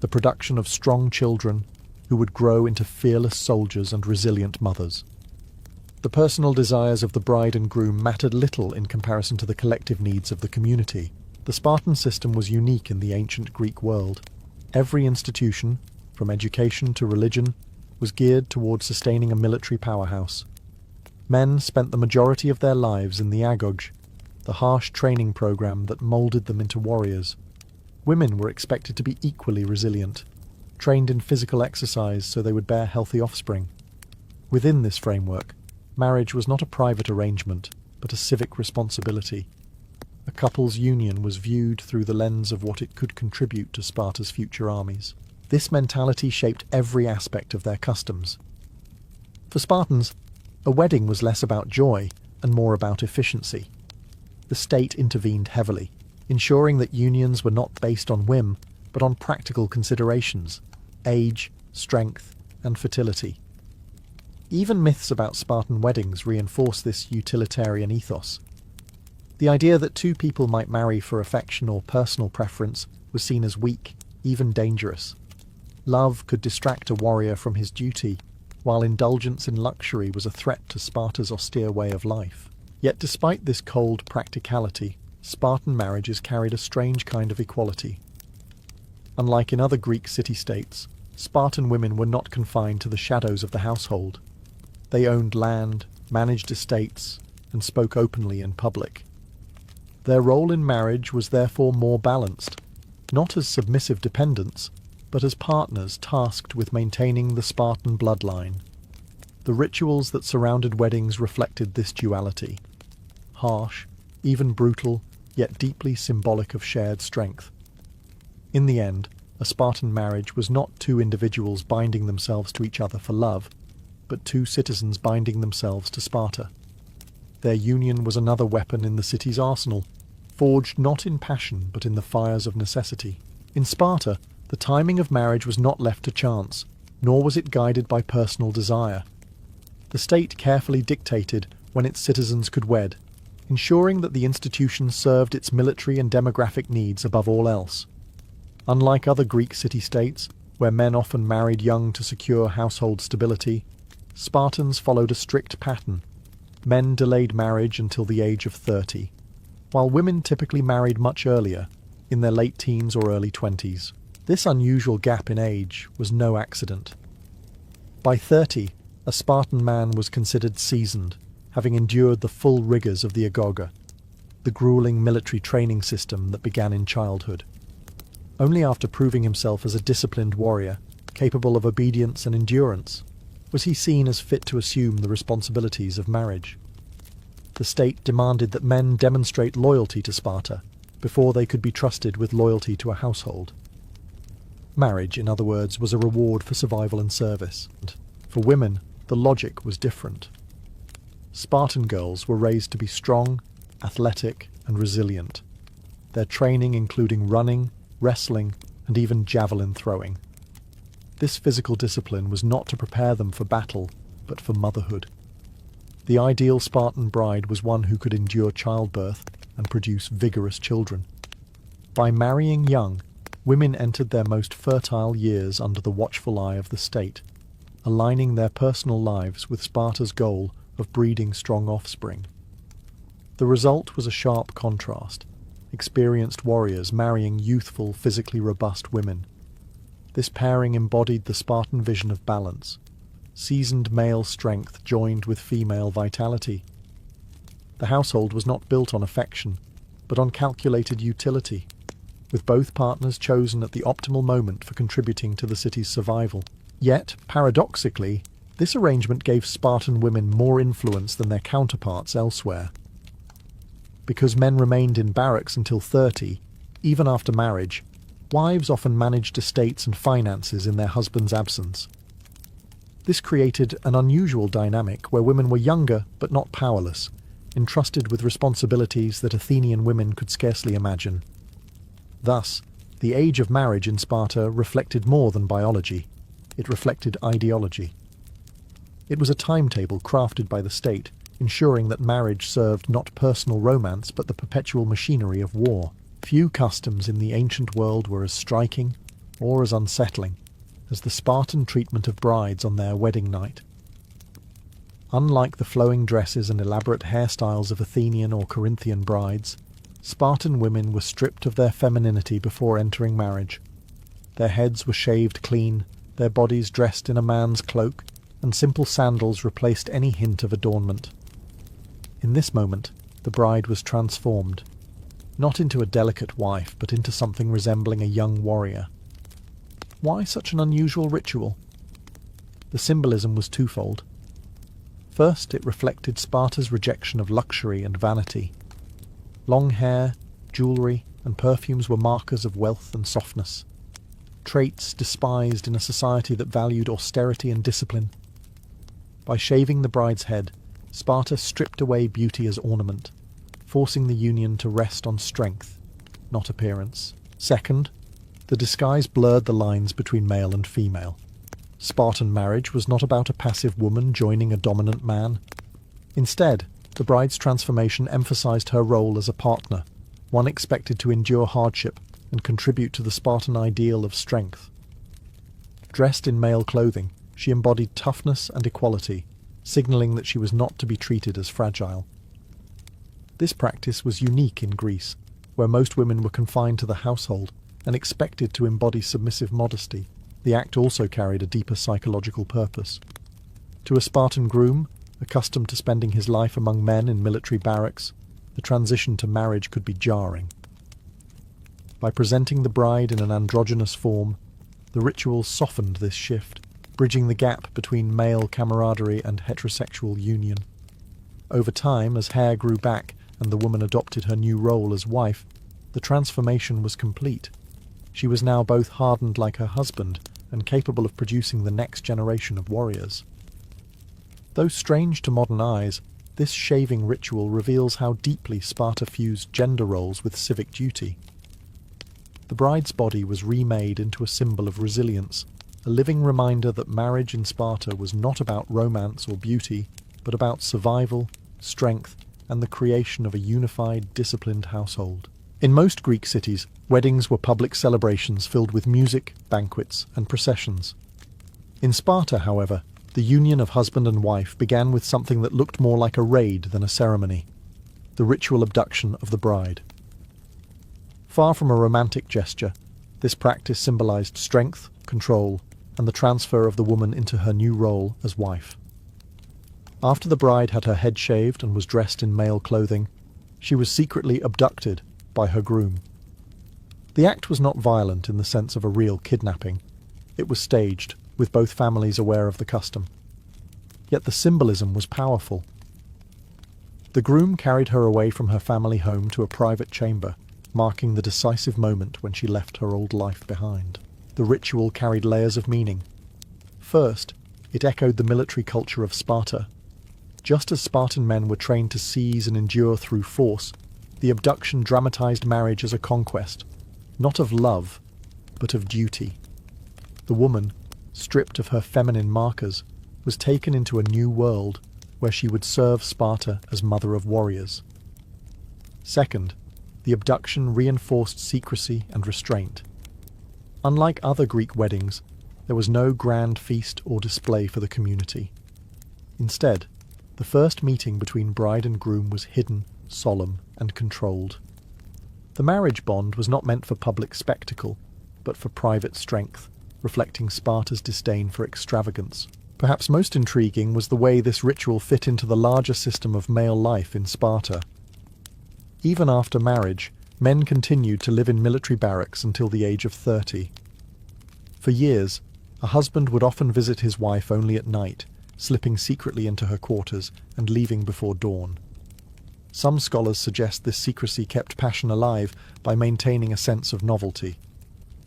[SPEAKER 1] the production of strong children who would grow into fearless soldiers and resilient mothers. The personal desires of the bride and groom mattered little in comparison to the collective needs of the community. The Spartan system was unique in the ancient Greek world. Every institution, from education to religion, was geared towards sustaining a military powerhouse. Men spent the majority of their lives in the agoge, the harsh training program that molded them into warriors. Women were expected to be equally resilient, trained in physical exercise so they would bear healthy offspring. Within this framework, marriage was not a private arrangement, but a civic responsibility. A couple's union was viewed through the lens of what it could contribute to Sparta's future armies. This mentality shaped every aspect of their customs. For Spartans, a wedding was less about joy and more about efficiency. The state intervened heavily, ensuring that unions were not based on whim, but on practical considerations: age, strength, and fertility. Even myths about Spartan weddings reinforce this utilitarian ethos. The idea that two people might marry for affection or personal preference was seen as weak, even dangerous. Love could distract a warrior from his duty, while indulgence in luxury was a threat to Sparta's austere way of life. Yet despite this cold practicality, Spartan marriages carried a strange kind of equality. Unlike in other Greek city-states, Spartan women were not confined to the shadows of the household. They owned land, managed estates, and spoke openly in public. Their role in marriage was therefore more balanced, not as submissive dependents, but as partners tasked with maintaining the Spartan bloodline. The rituals that surrounded weddings reflected this duality: harsh, even brutal, yet deeply symbolic of shared strength. In the end, a Spartan marriage was not two individuals binding themselves to each other for love, but two citizens binding themselves to Sparta. Their union was another weapon in the city's arsenal, forged not in passion but in the fires of necessity. In Sparta, the timing of marriage was not left to chance, nor was it guided by personal desire. The state carefully dictated when its citizens could wed, ensuring that the institution served its military and demographic needs above all else. Unlike other Greek city-states, where men often married young to secure household stability, Spartans followed a strict pattern. Men delayed marriage until the age of 30, while women typically married much earlier, in their late teens or early 20s. This unusual gap in age was no accident. By 30, a Spartan man was considered seasoned, having endured the full rigours of the agoge, the grueling military training system that began in childhood. Only after proving himself as a disciplined warrior, capable of obedience and endurance, was he seen as fit to assume the responsibilities of marriage. The state demanded that men demonstrate loyalty to Sparta before they could be trusted with loyalty to a household. Marriage, in other words, was a reward for survival and service. And for women, the logic was different. Spartan girls were raised to be strong, athletic, and resilient, their training including running, wrestling, and even javelin throwing. This physical discipline was not to prepare them for battle, but for motherhood. The ideal Spartan bride was one who could endure childbirth and produce vigorous children. By marrying young, women entered their most fertile years under the watchful eye of the state, aligning their personal lives with Sparta's goal of breeding strong offspring. The result was a sharp contrast: experienced warriors marrying youthful, physically robust women. This pairing embodied the Spartan vision of balance: seasoned male strength joined with female vitality. The household was not built on affection, but on calculated utility, with both partners chosen at the optimal moment for contributing to the city's survival. Yet, paradoxically, this arrangement gave Spartan women more influence than their counterparts elsewhere. Because men remained in barracks until 30, even after marriage, wives often managed estates and finances in their husband's absence. This created an unusual dynamic where women were younger but not powerless, entrusted with responsibilities that Athenian women could scarcely imagine. Thus, the age of marriage in Sparta reflected more than biology. It reflected ideology. It was a timetable crafted by the state, ensuring that marriage served not personal romance but the perpetual machinery of war. Few customs in the ancient world were as striking, or as unsettling as the Spartan treatment of brides on their wedding night. Unlike the flowing dresses and elaborate hairstyles of Athenian or Corinthian brides, Spartan women were stripped of their femininity before entering marriage. Their heads were shaved clean, their bodies dressed in a man's cloak, and simple sandals replaced any hint of adornment. In this moment, the bride was transformed, not into a delicate wife, but into something resembling a young warrior. Why such an unusual ritual? The symbolism was twofold. First, it reflected Sparta's rejection of luxury and vanity. Long hair, jewellery, and perfumes were markers of wealth and softness, traits despised in a society that valued austerity and discipline. By shaving the bride's head, Sparta stripped away beauty as ornament, forcing the union to rest on strength, not appearance. Second, the disguise blurred the lines between male and female. Spartan marriage was not about a passive woman joining a dominant man. Instead, the bride's transformation emphasized her role as a partner, one expected to endure hardship and contribute to the Spartan ideal of strength. Dressed in male clothing, she embodied toughness and equality, signaling that she was not to be treated as fragile. This practice was unique in Greece, where most women were confined to the household and expected to embody submissive modesty. The act also carried a deeper psychological purpose. To a Spartan groom, accustomed to spending his life among men in military barracks, the transition to marriage could be jarring. By presenting the bride in an androgynous form, the ritual softened this shift, bridging the gap between male camaraderie and heterosexual union. Over time, as hair grew back and the woman adopted her new role as wife, the transformation was complete. She was now both hardened like her husband and capable of producing the next generation of warriors. Though strange to modern eyes, this shaving ritual reveals how deeply Sparta fused gender roles with civic duty. The bride's body was remade into a symbol of resilience, a living reminder that marriage in Sparta was not about romance or beauty, but about survival, strength, and the creation of a unified, disciplined household. In most Greek cities, weddings were public celebrations filled with music, banquets, and processions. In Sparta, however, the union of husband and wife began with something that looked more like a raid than a ceremony: the ritual abduction of the bride. Far from a romantic gesture, this practice symbolized strength, control, and the transfer of the woman into her new role as wife. After the bride had her head shaved and was dressed in male clothing, she was secretly abducted by her groom. The act was not violent in the sense of a real kidnapping. It was staged, with both families aware of the custom. Yet the symbolism was powerful. The groom carried her away from her family home to a private chamber, marking the decisive moment when she left her old life behind. The ritual carried layers of meaning. First, it echoed the military culture of Sparta. Just as Spartan men were trained to seize and endure through force, the abduction dramatized marriage as a conquest, not of love, but of duty. The woman, stripped of her feminine markers, was taken into a new world where she would serve Sparta as mother of warriors. Second, the abduction reinforced secrecy and restraint. Unlike other Greek weddings, there was no grand feast or display for the community. Instead, the first meeting between bride and groom was hidden, solemn, and controlled. The marriage bond was not meant for public spectacle, but for private strength, reflecting Sparta's disdain for extravagance. Perhaps most intriguing was the way this ritual fit into the larger system of male life in Sparta. Even after marriage, men continued to live in military barracks until the age of 30. For years, a husband would often visit his wife only at night, slipping secretly into her quarters and leaving before dawn. Some scholars suggest this secrecy kept passion alive by maintaining a sense of novelty.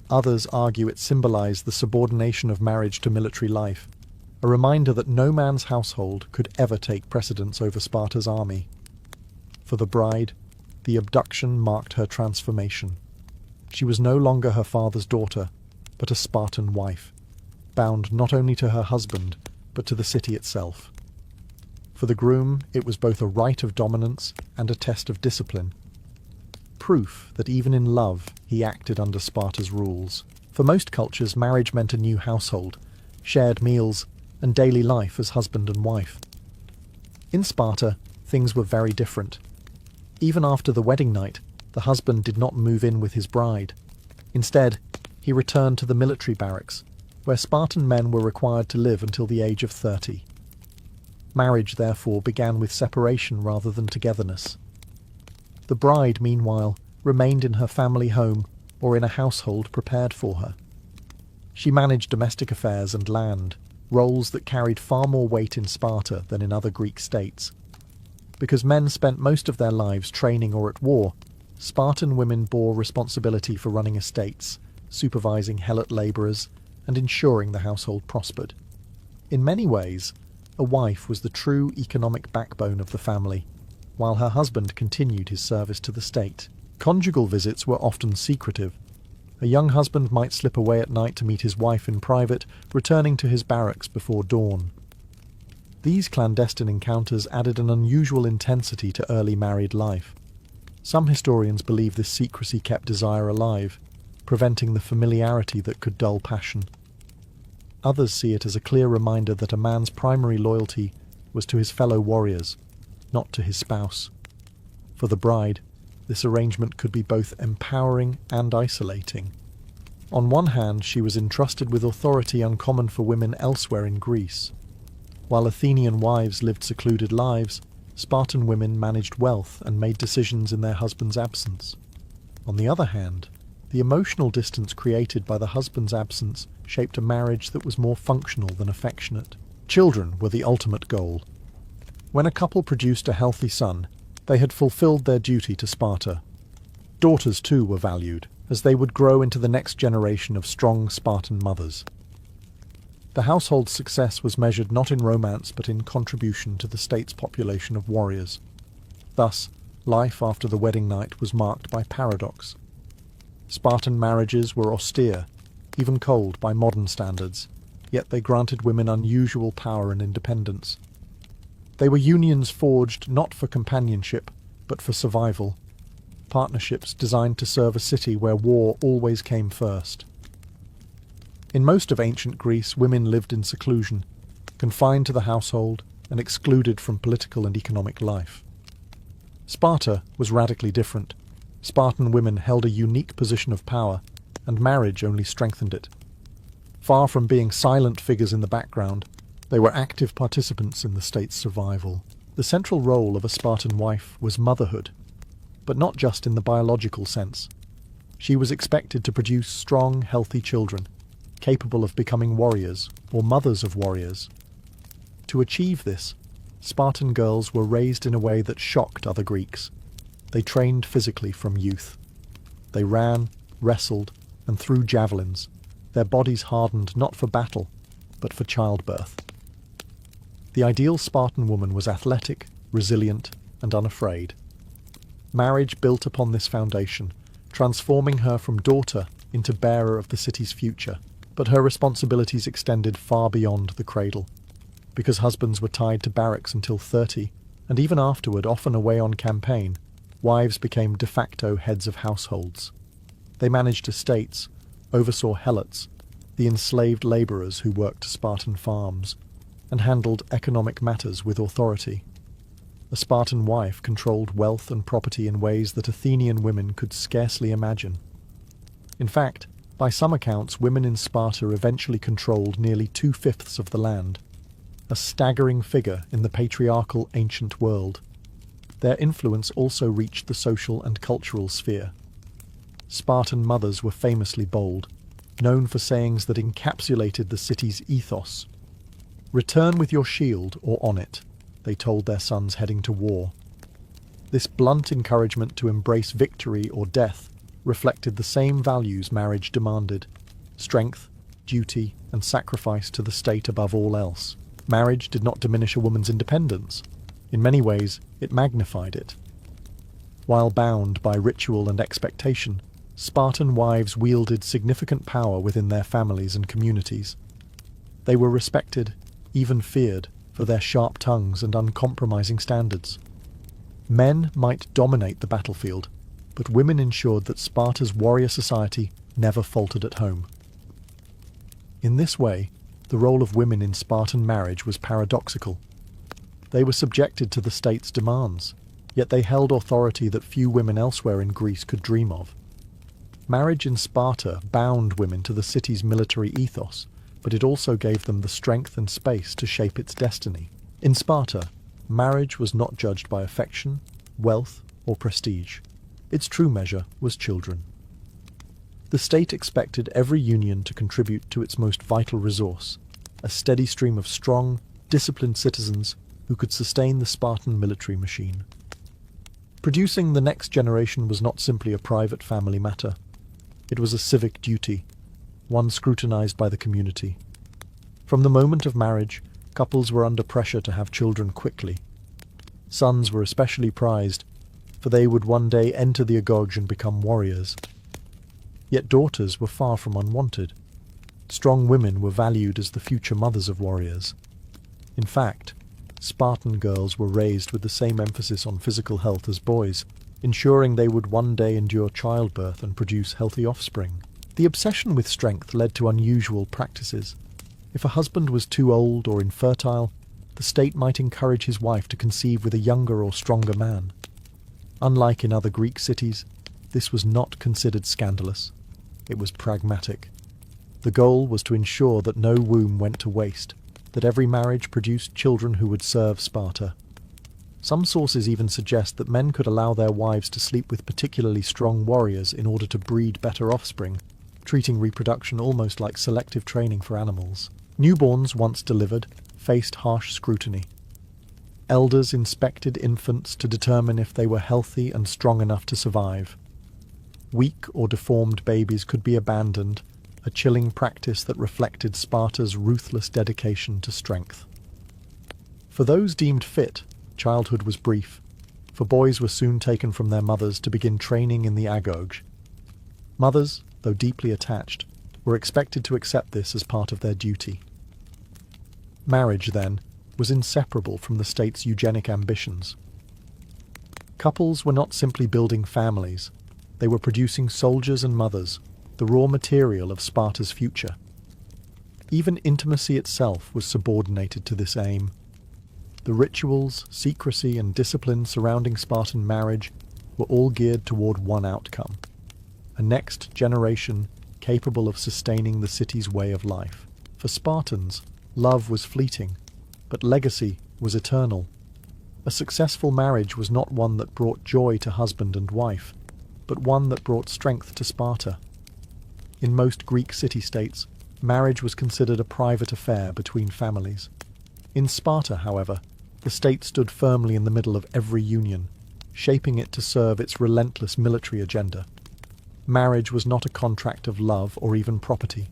[SPEAKER 1] Others argue it symbolized the subordination of marriage to military life, a reminder that no man's household could ever take precedence over Sparta's army. For the bride, the abduction marked her transformation. She was no longer her father's daughter, but a Spartan wife, bound not only to her husband, but to the city itself. For the groom, it was both a rite of dominance and a test of discipline, proof that even in love he acted under Sparta's rules. For most cultures, marriage meant a new household, shared meals, and daily life as husband and wife. In Sparta, things were very different. Even after the wedding night, the husband did not move in with his bride. Instead, he returned to the military barracks, where Spartan men were required to live until the age of 30. Marriage, therefore, began with separation rather than togetherness. The bride, meanwhile, remained in her family home or in a household prepared for her. She managed domestic affairs and land, roles that carried far more weight in Sparta than in other Greek states. Because men spent most of their lives training or at war, Spartan women bore responsibility for running estates, supervising helot labourers, and ensuring the household prospered. In many ways, a wife was the true economic backbone of the family, while her husband continued his service to the state. Conjugal visits were often secretive. A young husband might slip away at night to meet his wife in private, returning to his barracks before dawn. These clandestine encounters added an unusual intensity to early married life. Some historians believe this secrecy kept desire alive, preventing the familiarity that could dull passion. Others see it as a clear reminder that a man's primary loyalty was to his fellow warriors, not to his spouse. For the bride, this arrangement could be both empowering and isolating. On one hand, she was entrusted with authority uncommon for women elsewhere in Greece. While Athenian wives lived secluded lives, Spartan women managed wealth and made decisions in their husband's absence. On the other hand, the emotional distance created by the husband's absence shaped a marriage that was more functional than affectionate. Children were the ultimate goal. When a couple produced a healthy son, they had fulfilled their duty to Sparta. Daughters too were valued, as they would grow into the next generation of strong Spartan mothers. The household's success was measured not in romance but in contribution to the state's population of warriors. Thus, life after the wedding night was marked by paradox. Spartan marriages were austere, even cold by modern standards, yet they granted women unusual power and independence. They were unions forged not for companionship, but for survival, partnerships designed to serve a city where war always came first. In most of ancient Greece, women lived in seclusion, confined to the household and excluded from political and economic life. Sparta was radically different. Spartan women held a unique position of power, and marriage only strengthened it. Far from being silent figures in the background, they were active participants in the state's survival. The central role of a Spartan wife was motherhood, but not just in the biological sense. She was expected to produce strong, healthy children, capable of becoming warriors or mothers of warriors. To achieve this, Spartan girls were raised in a way that shocked other Greeks. They trained physically from youth. They ran, wrestled, and threw javelins, their bodies hardened not for battle, but for childbirth. The ideal Spartan woman was athletic, resilient, and unafraid. Marriage built upon this foundation, transforming her from daughter into bearer of the city's future. But her responsibilities extended far beyond the cradle. Because husbands were tied to barracks until 30, and even afterward often away on campaign, wives became de facto heads of households. They managed estates, oversaw helots, the enslaved labourers who worked Spartan farms, and handled economic matters with authority. A Spartan wife controlled wealth and property in ways that Athenian women could scarcely imagine. In fact, by some accounts, women in Sparta eventually controlled nearly 2/5 of the land, a staggering figure in the patriarchal ancient world. Their influence also reached the social and cultural sphere. Spartan mothers were famously bold, known for sayings that encapsulated the city's ethos. "Return with your shield or on it," they told their sons heading to war. This blunt encouragement to embrace victory or death reflected the same values marriage demanded: strength, duty, and sacrifice to the state above all else. Marriage did not diminish a woman's independence. In many ways, it magnified it. While bound by ritual and expectation, Spartan wives wielded significant power within their families and communities. They were respected, even feared, for their sharp tongues and uncompromising standards. Men might dominate the battlefield, but women ensured that Sparta's warrior society never faltered at home. In this way, the role of women in Spartan marriage was paradoxical. They were subjected to the state's demands, yet they held authority that few women elsewhere in Greece could dream of. Marriage in Sparta bound women to the city's military ethos, but it also gave them the strength and space to shape its destiny. In Sparta, marriage was not judged by affection, wealth, or prestige. Its true measure was children. The state expected every union to contribute to its most vital resource, a steady stream of strong, disciplined citizens who could sustain the Spartan military machine. Producing the next generation was not simply a private family matter. It was a civic duty, one scrutinized by the community. From the moment of marriage, couples were under pressure to have children quickly. Sons were especially prized, for they would one day enter the Agog and become warriors. Yet daughters were far from unwanted. Strong women were valued as the future mothers of warriors. In fact, Spartan girls were raised with the same emphasis on physical health as boys, ensuring they would one day endure childbirth and produce healthy offspring. The obsession with strength led to unusual practices. If a husband was too old or infertile, the state might encourage his wife to conceive with a younger or stronger man. Unlike in other Greek cities, this was not considered scandalous. It was pragmatic. The goal was to ensure that no womb went to waste, that every marriage produced children who would serve Sparta. Some sources even suggest that men could allow their wives to sleep with particularly strong warriors in order to breed better offspring, treating reproduction almost like selective training for animals. Newborns, once delivered, faced harsh scrutiny. Elders inspected infants to determine if they were healthy and strong enough to survive. Weak or deformed babies could be abandoned, a chilling practice that reflected Sparta's ruthless dedication to strength. For those deemed fit, childhood was brief, for boys were soon taken from their mothers to begin training in the Agog. Mothers, though deeply attached, were expected to accept this as part of their duty. Marriage, then, was inseparable from the state's eugenic ambitions. Couples were not simply building families, they were producing soldiers and mothers, the raw material of Sparta's future. Even intimacy itself was subordinated to this aim. The rituals, secrecy, and discipline surrounding Spartan marriage were all geared toward one outcome: a next generation capable of sustaining the city's way of life. For Spartans, love was fleeting, but legacy was eternal. A successful marriage was not one that brought joy to husband and wife, but one that brought strength to Sparta. In most Greek city-states, marriage was considered a private affair between families. In Sparta, however, the state stood firmly in the middle of every union, shaping it to serve its relentless military agenda. Marriage was not a contract of love or even property.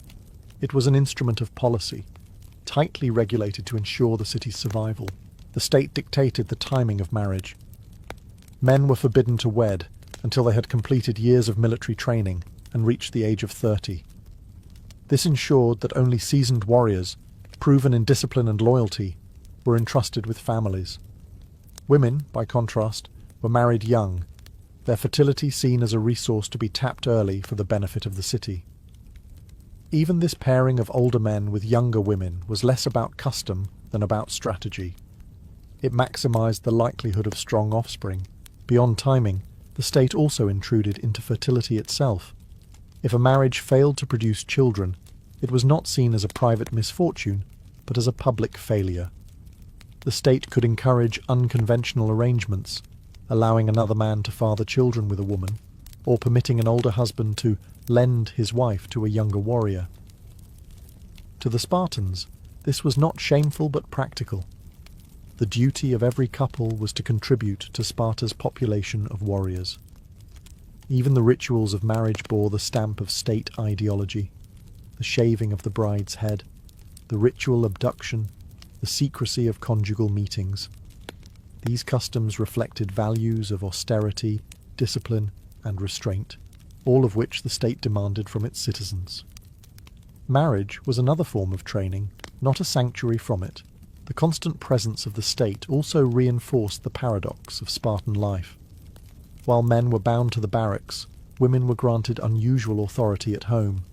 [SPEAKER 1] It was an instrument of policy, tightly regulated to ensure the city's survival. The state dictated the timing of marriage. Men were forbidden to wed until they had completed years of military training and reached the age of 30. This ensured that only seasoned warriors, proven in discipline and loyalty, were entrusted with families. Women, by contrast, were married young, their fertility seen as a resource to be tapped early for the benefit of the city. Even this pairing of older men with younger women was less about custom than about strategy. It maximized the likelihood of strong offspring. Beyond timing, the state also intruded into fertility itself. If a marriage failed to produce children, it was not seen as a private misfortune, but as a public failure. The state could encourage unconventional arrangements, allowing another man to father children with a woman, or permitting an older husband to lend his wife to a younger warrior. To the Spartans, this was not shameful but practical. The duty of every couple was to contribute to Sparta's population of warriors. Even the rituals of marriage bore the stamp of state ideology: the shaving of the bride's head, the ritual abduction, the secrecy of conjugal meetings. These customs reflected values of austerity, discipline, and restraint, all of which the state demanded from its citizens. Marriage was another form of training, not a sanctuary from it. The constant presence of the state also reinforced the paradox of Spartan life. While men were bound to the barracks, women were granted unusual authority at home.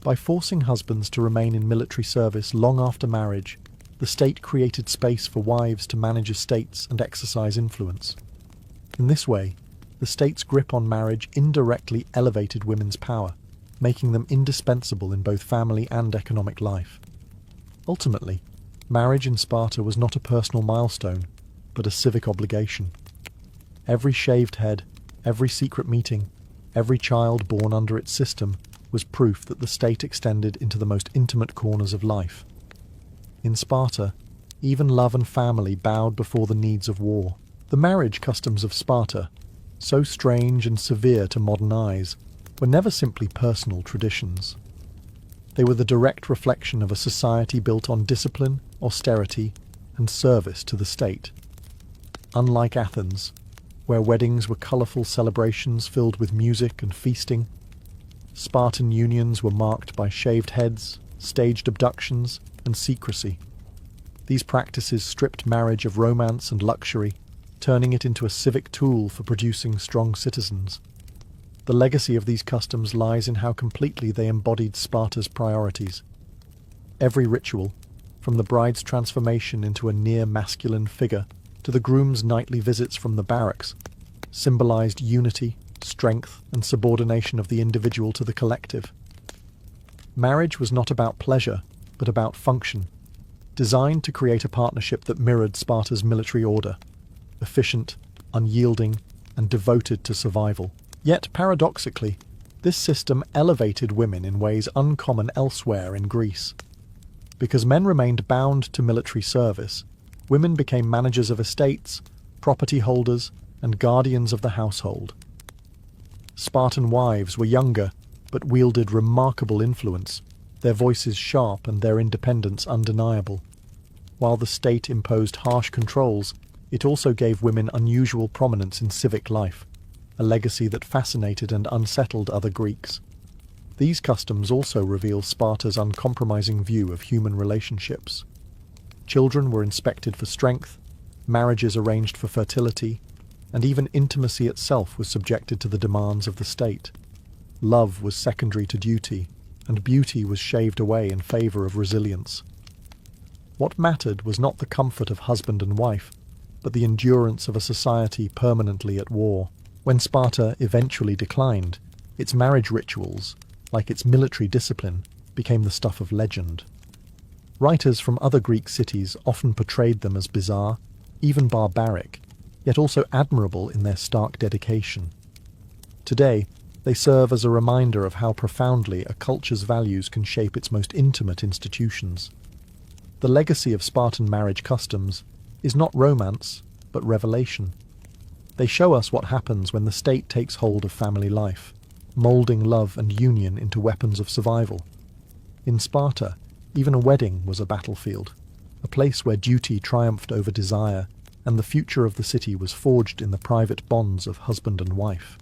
[SPEAKER 1] By forcing husbands to remain in military service long after marriage, the state created space for wives to manage estates and exercise influence. In this way, the state's grip on marriage indirectly elevated women's power, making them indispensable in both family and economic life. Ultimately, marriage in Sparta was not a personal milestone, but a civic obligation. Every shaved head, every secret meeting, every child born under its system was proof that the state extended into the most intimate corners of life. In Sparta, even love and family bowed before the needs of war. The marriage customs of Sparta, so strange and severe to modern eyes, were never simply personal traditions. They were the direct reflection of a society built on discipline, austerity, and service to the state. Unlike Athens, where weddings were colourful celebrations filled with music and feasting, Spartan unions were marked by shaved heads, staged abductions, and secrecy. These practices stripped marriage of romance and luxury, turning it into a civic tool for producing strong citizens. The legacy of these customs lies in how completely they embodied Sparta's priorities. Every ritual, from the bride's transformation into a near-masculine figure to the groom's nightly visits from the barracks, symbolized unity, strength, and subordination of the individual to the collective. Marriage was not about pleasure, but about function, designed to create a partnership that mirrored Sparta's military order, efficient, unyielding, and devoted to survival. Yet, paradoxically, this system elevated women in ways uncommon elsewhere in Greece. Because men remained bound to military service, women became managers of estates, property holders, and guardians of the household. Spartan wives were younger, but wielded remarkable influence, their voices sharp and their independence undeniable. While the state imposed harsh controls, it also gave women unusual prominence in civic life, a legacy that fascinated and unsettled other Greeks. These customs also reveal Sparta's uncompromising view of human relationships. Children were inspected for strength, marriages arranged for fertility, and even intimacy itself was subjected to the demands of the state. Love was secondary to duty, and beauty was shaved away in favour of resilience. What mattered was not the comfort of husband and wife, but the endurance of a society permanently at war. When Sparta eventually declined, its marriage rituals, like its military discipline, became the stuff of legend. Writers from other Greek cities often portrayed them as bizarre, even barbaric, yet also admirable in their stark dedication. Today, they serve as a reminder of how profoundly a culture's values can shape its most intimate institutions. The legacy of Spartan marriage customs is not romance, but revelation. They show us what happens when the state takes hold of family life, moulding love and union into weapons of survival. In Sparta, even a wedding was a battlefield, a place where duty triumphed over desire, and the future of the city was forged in the private bonds of husband and wife.